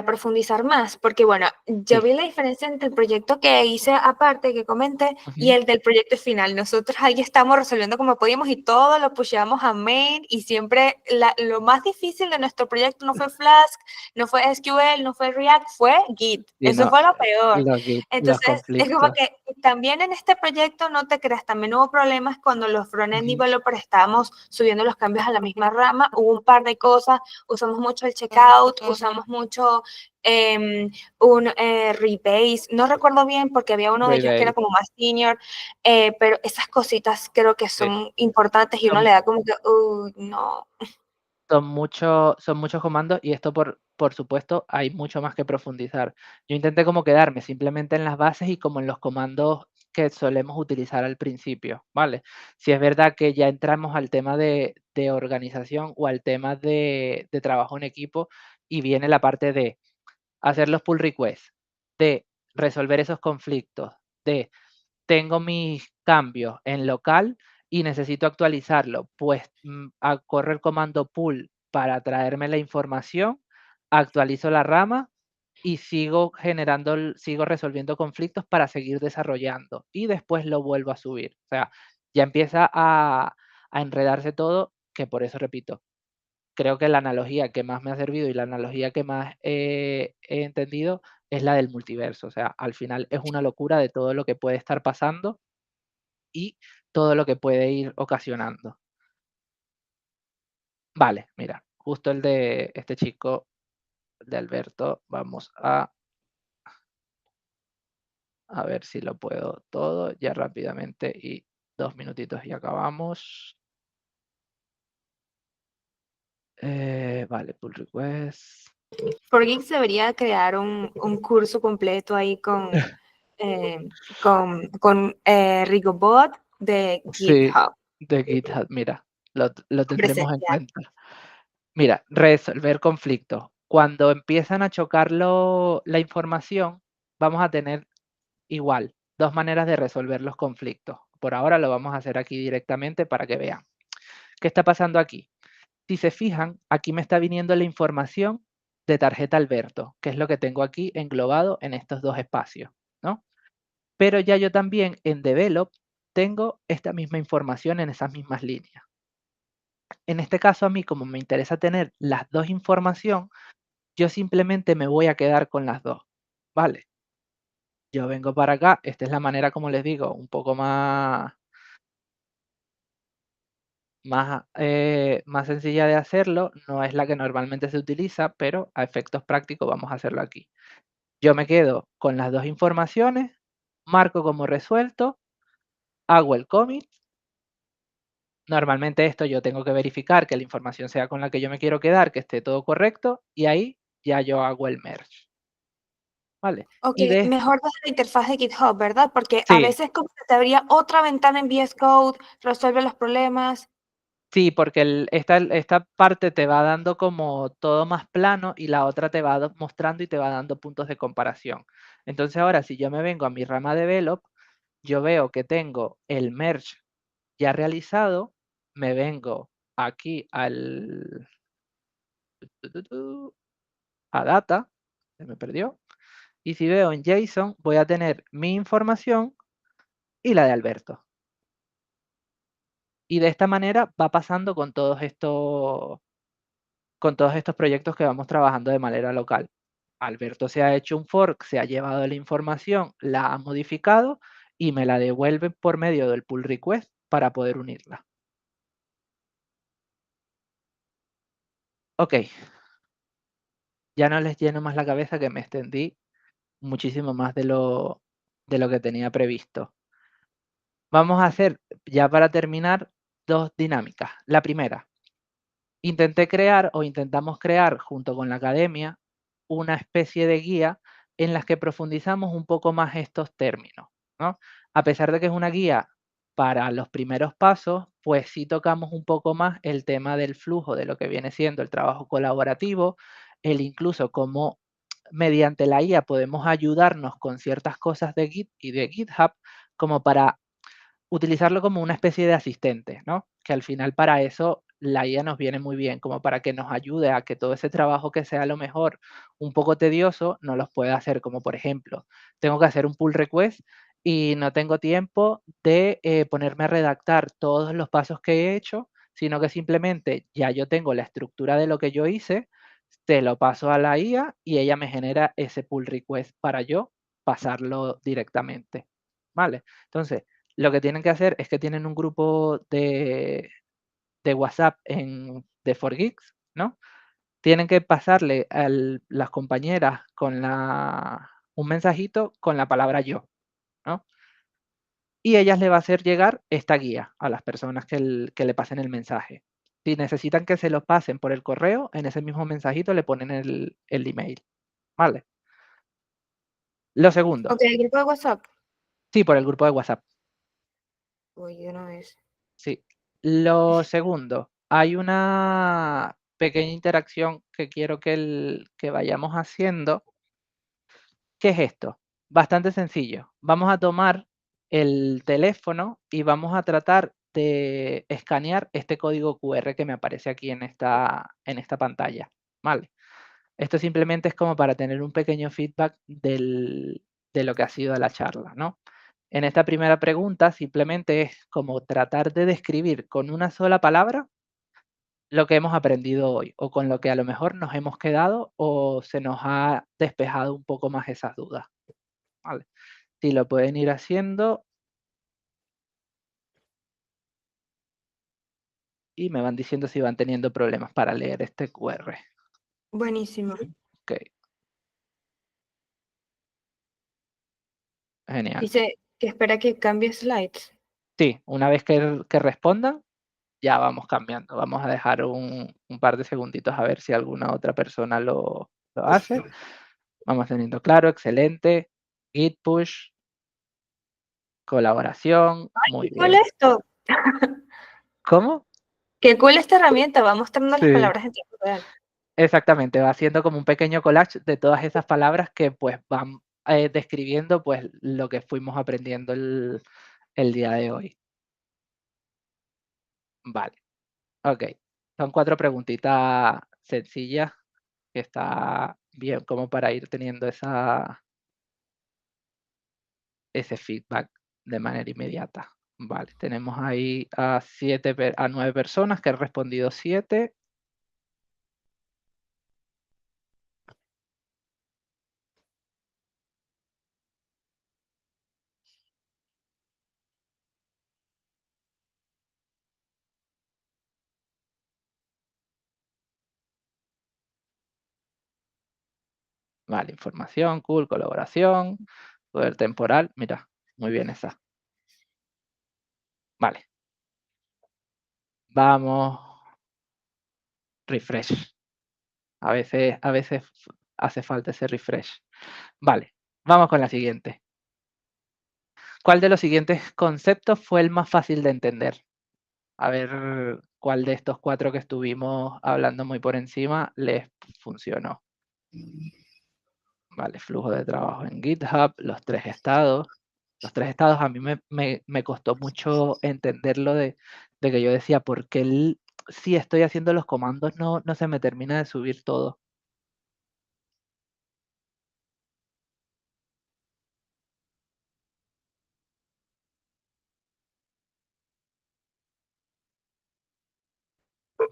profundizar más? Porque bueno, yo Sí. vi la diferencia entre el proyecto que hice aparte, que comenté, y el del proyecto final. Nosotros ahí estamos resolviendo como podíamos y todo lo pusheamos a main y siempre lo más difícil de nuestro proyecto no fue Flask, no fue SQL, no fue React, fue Git. Sí, Eso no, fue lo peor. los Entonces, es conflictos. como que también en este proyecto, no te creas, también hubo problemas cuando los front-end developers estábamos subiendo los cambios a la misma rama, hubo un par de cosas, usamos mucho el checkout, usamos mucho un rebase, no recuerdo bien porque había uno de ellos que era como más senior, pero esas cositas creo que son importantes y uno le da como que, no. Son muchos comandos y esto por supuesto hay mucho más que profundizar. Yo intenté como quedarme simplemente en las bases y como en los comandos que solemos utilizar al principio, ¿vale? Si es verdad que ya entramos al tema de organización o al tema de trabajo en equipo y viene la parte de hacer los pull requests, de resolver esos conflictos, de tengo mis cambios en local y necesito actualizarlo, pues corre el comando pull para traerme la información, actualizo la rama y sigo sigo resolviendo conflictos para seguir desarrollando y después lo vuelvo a subir. O sea, ya empieza a enredarse todo, que por eso repito, creo que la analogía que más me ha servido y la analogía que más he entendido es la del multiverso. O sea, al final es una locura de todo lo que puede estar pasando y todo lo que puede ir ocasionando. Vale, mira, justo el de este chico, de Alberto, vamos a ver si lo puedo todo ya rápidamente y 2 minutitos y acabamos. Vale, pull request. Por Geeks debería crear un curso completo ahí con Rigobot de Sí, GitHub. de GitHub, mira, lo tendremos en Presencial. cuenta. Mira, resolver conflictos. Cuando empiezan a chocar la información, vamos a tener igual 2 maneras de resolver los conflictos. Por ahora lo vamos a hacer aquí directamente para que vean. ¿Qué está pasando aquí? Si se fijan, aquí me está viniendo la información de tarjeta Alberto, que es lo que tengo aquí englobado en estos 2 espacios, ¿no? Pero ya yo también en Develop tengo esta misma información en esas mismas líneas. En este caso a mí, como me interesa tener las 2 información, yo simplemente me voy a quedar con las 2, ¿vale? Yo vengo para acá, esta es la manera, como les digo, un poco más sencilla de hacerlo, no es la que normalmente se utiliza, pero a efectos prácticos vamos a hacerlo aquí. Yo me quedo con las 2 informaciones, marco como resuelto, hago el commit. Normalmente esto yo tengo que verificar que la información sea con la que yo me quiero quedar, que esté todo correcto, y ahí ya yo hago el merge. ¿vale? Ok, Y de mejor desde la interfaz de GitHub, ¿verdad? Porque a sí, veces como que te abría otra ventana en VS Code, resuelve los problemas. sí, porque esta parte te va dando como todo más plano y la otra te va mostrando y te va dando puntos de comparación. Entonces ahora si yo me vengo a mi rama develop, yo veo que tengo el merge ya realizado, me vengo aquí a data, se me perdió, y si veo en JSON voy a tener mi información y la de Alberto. Y de esta manera va pasando con todos estos proyectos que vamos trabajando de manera local. Alberto se ha hecho un fork, se ha llevado la información, la ha modificado y me la devuelve por medio del pull request para poder unirla. Ok, ya no les lleno más la cabeza que me extendí muchísimo más de lo que tenía previsto. Vamos a hacer, ya para terminar, 2 dinámicas. La primera, intentamos crear junto con la academia una especie de guía en las que profundizamos un poco más estos términos, ¿no? A pesar de que es una guía para los primeros pasos, pues sí tocamos un poco más el tema del flujo de lo que viene siendo el trabajo colaborativo, el incluso cómo mediante la IA podemos ayudarnos con ciertas cosas de Git y de GitHub como para utilizarlo como una especie de asistente, ¿no? Que al final para eso la IA nos viene muy bien, como para que nos ayude a que todo ese trabajo que sea a lo mejor un poco tedioso, no los pueda hacer, como por ejemplo, tengo que hacer un pull request y no tengo tiempo de ponerme a redactar todos los pasos que he hecho, sino que simplemente ya yo tengo la estructura de lo que yo hice, te lo paso a la IA y ella me genera ese pull request para yo pasarlo directamente, ¿vale? Entonces, lo que tienen que hacer es que tienen un grupo de WhatsApp de 4Geeks, ¿no? Tienen que pasarle a las compañeras un mensajito con la palabra yo, ¿no? Y ellas le va a hacer llegar esta guía a las personas que le pasen el mensaje. Si necesitan que se lo pasen por el correo, en ese mismo mensajito le ponen el email, ¿vale? Lo segundo, Ok, el grupo de WhatsApp. sí, por el grupo de WhatsApp. Uy, de una vez. Sí. Lo segundo, hay una pequeña interacción que quiero que vayamos haciendo. ¿Qué es esto? Bastante sencillo. Vamos a tomar el teléfono y vamos a tratar de escanear este código QR que me aparece aquí en esta pantalla, ¿vale? Esto simplemente es como para tener un pequeño feedback de lo que ha sido la charla, ¿no? En esta primera pregunta simplemente es como tratar de describir con una sola palabra lo que hemos aprendido hoy o con lo que a lo mejor nos hemos quedado o se nos ha despejado un poco más esas dudas, ¿vale? Si lo pueden ir haciendo y me van diciendo si van teniendo problemas para leer este QR. Buenísimo. Ok, genial. Dice que espera que cambie slides. Sí, una vez que respondan, ya vamos cambiando. Vamos a dejar un par de segunditos a ver si alguna otra persona lo hace. Vamos teniendo claro, excelente. Git push, colaboración, muy ¿Qué cool bien. esto? ¿Cómo? Qué cool esta herramienta, va mostrando las Sí, palabras en tiempo real. exactamente. Va haciendo como un pequeño collage de todas esas palabras que pues van describiendo pues lo que fuimos aprendiendo el día de hoy. Vale, ok. Son 4 preguntitas sencillas que está bien como para ir teniendo ese feedback de manera inmediata. Vale, tenemos ahí a 9 personas que han respondido 7. Vale, información, cool, colaboración, poder temporal. Mira, muy bien esa. Vale. Vamos. Refresh. A veces hace falta ese refresh. Vale, vamos con la siguiente. ¿Cuál de los siguientes conceptos fue el más fácil de entender? A ver cuál de estos 4 que estuvimos hablando muy por encima les funcionó. Vale, flujo de trabajo en GitHub, los 3 estados. Los 3 estados a mí me costó mucho entenderlo de que yo decía, ¿por qué si estoy haciendo los comandos no se me termina de subir todo?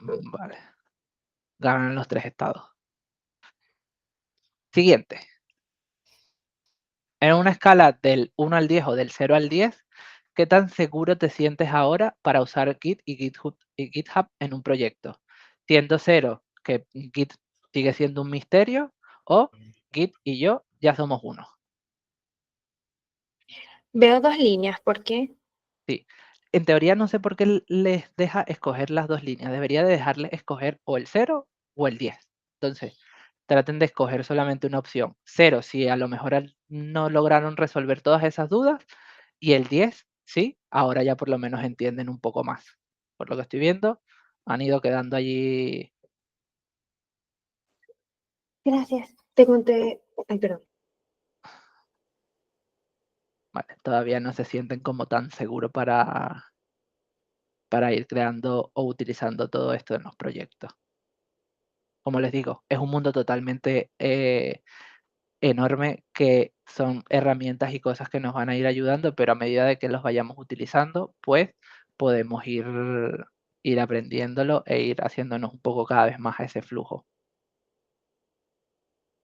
Vale. Ganan los 3 estados. Siguiente. En una escala del 1 al 10 o del 0 al 10, ¿qué tan seguro te sientes ahora para usar Git y GitHub en un proyecto? Siendo 0, que Git sigue siendo un misterio, o Git y yo ya somos uno. Veo 2 líneas, ¿por qué? Sí. En teoría no sé por qué les deja escoger las 2 líneas. Debería de dejarles escoger o el 0 o el 10. Entonces, traten de escoger solamente una opción. 0 si a lo mejor no lograron resolver todas esas dudas, y el 10 sí, ahora ya por lo menos entienden un poco más. Por lo que estoy viendo, han ido quedando allí. Gracias. Te conté. Ay, perdón. Vale, todavía no se sienten como tan seguros para ir creando o utilizando todo esto en los proyectos. Como les digo, es un mundo totalmente enorme, que son herramientas y cosas que nos van a ir ayudando, pero a medida de que los vayamos utilizando, pues podemos ir aprendiéndolo e ir haciéndonos un poco cada vez más a ese flujo.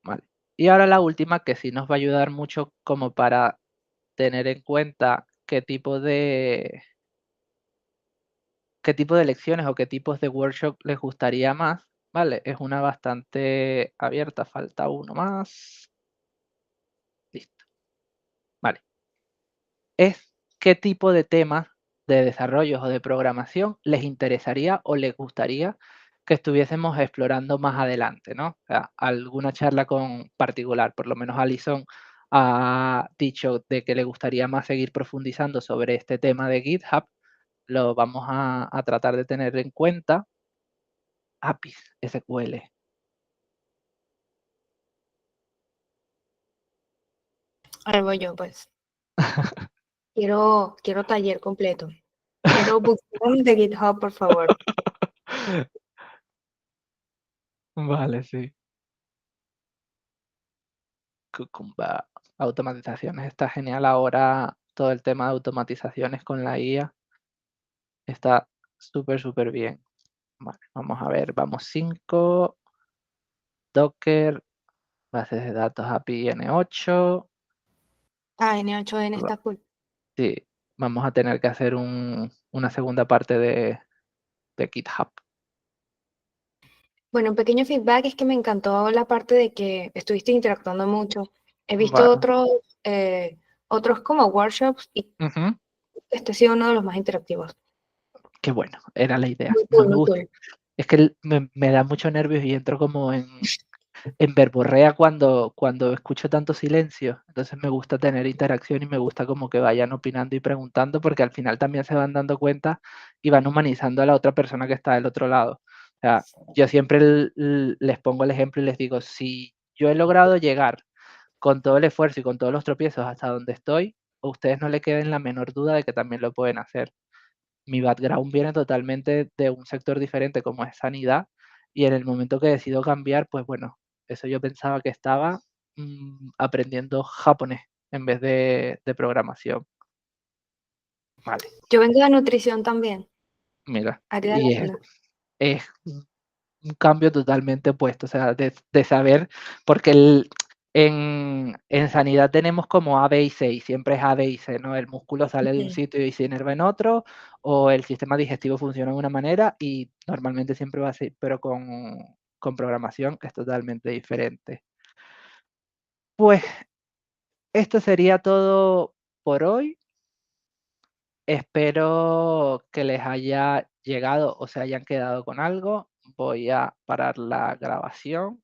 Vale. Y ahora la última, que sí nos va a ayudar mucho como para tener en cuenta qué tipo de lecciones o qué tipos de workshop les gustaría más, ¿vale? Es una bastante abierta, falta uno más. Listo. Vale. Es qué tipo de temas de desarrollos o de programación les interesaría o les gustaría que estuviésemos explorando más adelante, ¿no? O sea, alguna charla con particular, por lo menos Alison ha dicho de que le gustaría más seguir profundizando sobre este tema de GitHub, lo vamos a tratar de tener en cuenta. APIs SQL. Ahora voy yo, pues. Quiero taller completo. Quiero bootcamp de GitHub, por favor. Vale, sí. Cucumber. Automatizaciones. Está genial ahora todo el tema de automatizaciones con la IA. Está súper, súper bien. Vale, vamos a ver. Vamos 5. Docker. Bases de datos API N8. Ah, N8N está cool. Sí, vamos a tener que hacer una segunda parte de GitHub. Bueno, un pequeño feedback es que me encantó la parte de que estuviste interactuando mucho. He visto Vale. otros como workshops y Ujú. este ha sido uno de los más interactivos. Qué bueno, era la idea. Muy No cool, me muy gusta. cool. Es que me da mucho nervios y entro como en verborrea cuando escucho tanto silencio. Entonces me gusta tener interacción y me gusta como que vayan opinando y preguntando, porque al final también se van dando cuenta y van humanizando a la otra persona que está del otro lado. O sea, yo siempre les pongo el ejemplo y les digo, si yo he logrado llegar con todo el esfuerzo y con todos los tropiezos hasta donde estoy, a ustedes no le queden la menor duda de que también lo pueden hacer. Mi background viene totalmente de un sector diferente como es sanidad, y en el momento que decido cambiar, pues bueno, eso yo pensaba que estaba aprendiendo japonés en vez de programación. Vale, Yo vengo de nutrición también. mira, Área de y la salud. es un cambio totalmente opuesto, o sea, de saber, porque en sanidad tenemos como A, B y C, y siempre es A, B y C, ¿no? El músculo sale de un Ujú. sitio y se inerva en otro, o el sistema digestivo funciona de una manera, y normalmente siempre va así, pero con programación es totalmente diferente. Pues esto sería todo por hoy. Espero que les haya llegado o se hayan quedado con algo. Voy a parar la grabación.